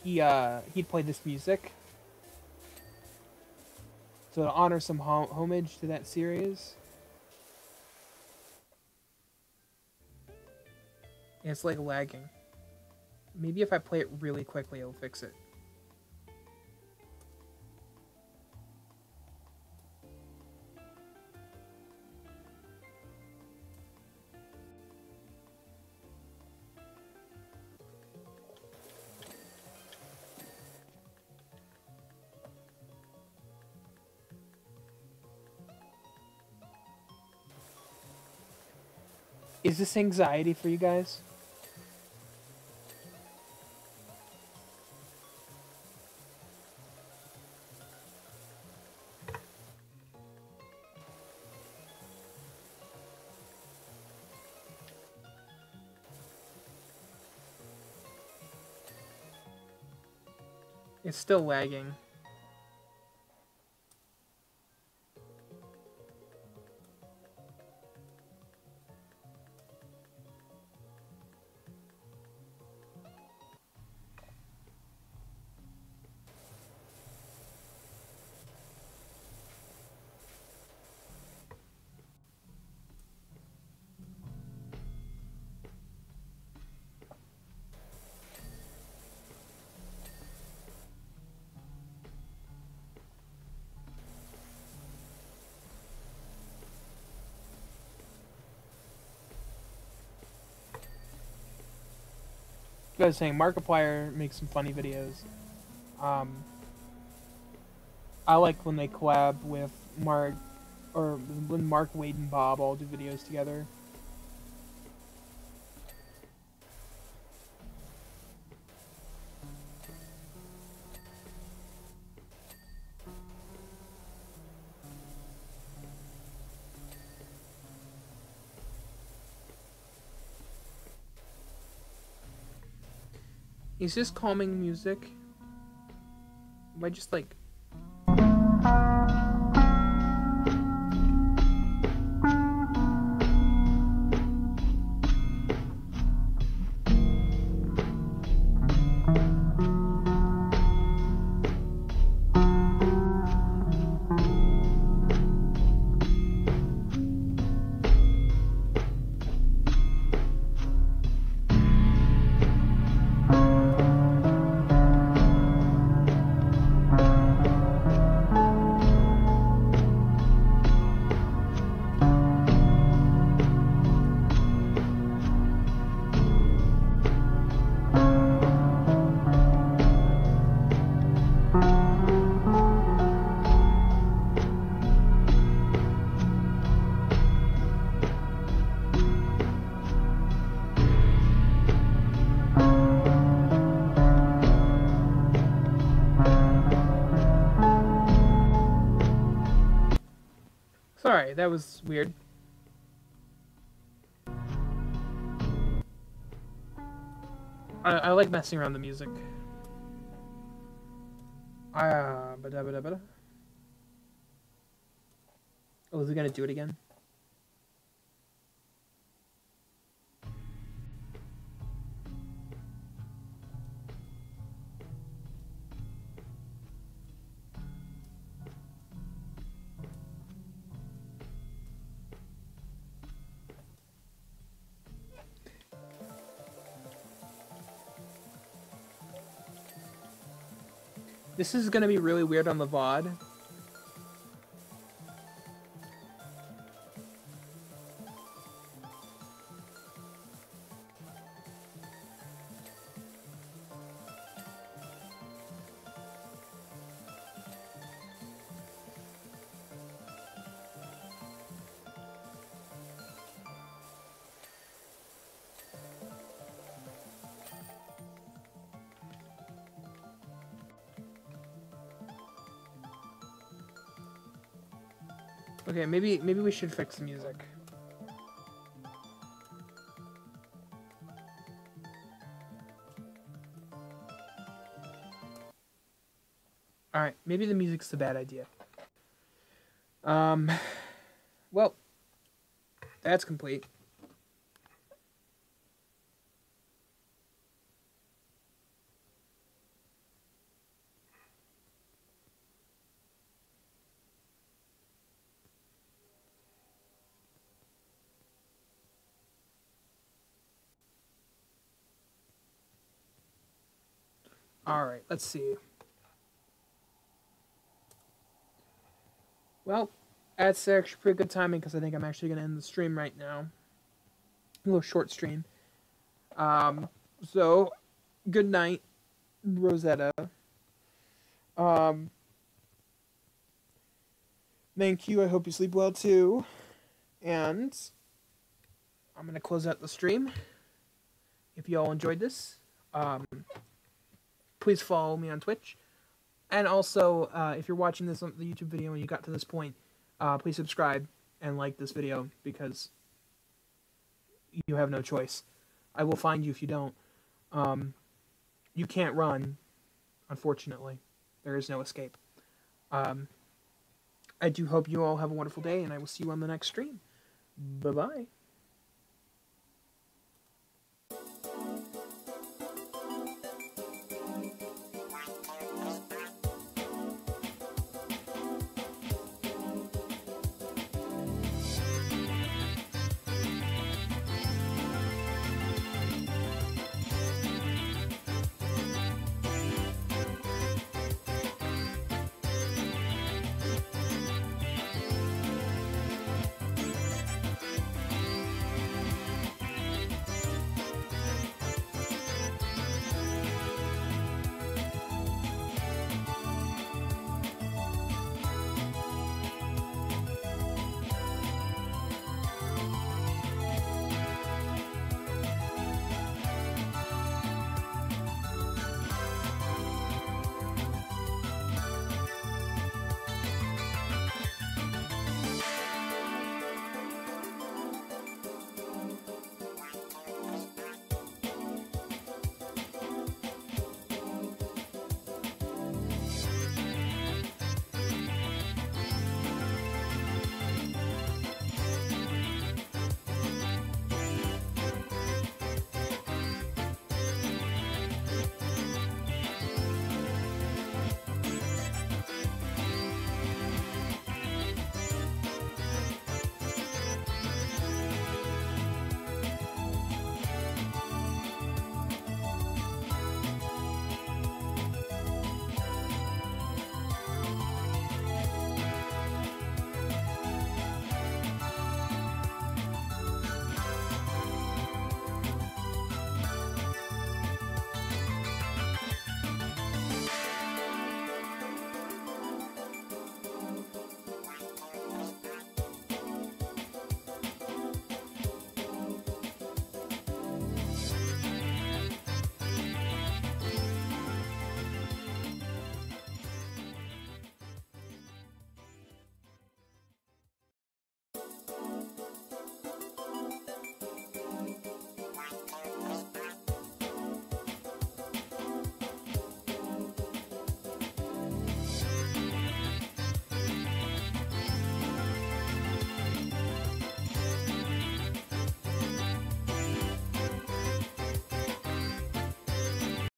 he'd play this music. So to honor some homage to that series. And it's like lagging. Maybe if I play it really quickly, it'll fix it. Is this anxiety for you guys? It's still lagging. I was saying, Markiplier makes some funny videos. I like when they collab with Mark, or when Mark, Wade, and Bob all do videos together. Is this calming music? Am I just like... Sorry, that was weird. I like messing around the music. Ba-da-ba-da-ba-da. Oh, is he gonna do it again? This is gonna be really weird on the VOD. Okay, maybe we should fix the music. Alright, maybe the music's a bad idea. Well, that's complete. Alright, let's see. Well, that's actually pretty good timing because I think I'm actually going to end the stream right now. A little short stream. So, good night, Rosetta. Thank you. I hope you sleep well too. And I'm going to close out the stream. If you all enjoyed this, please follow me on Twitch. And also, if you're watching this on the YouTube video and you got to this point, please subscribe and like this video because you have no choice. I will find you if you don't. You can't run, unfortunately. There is no escape. I do hope you all have a wonderful day, and I will see you on the next stream. Bye-bye.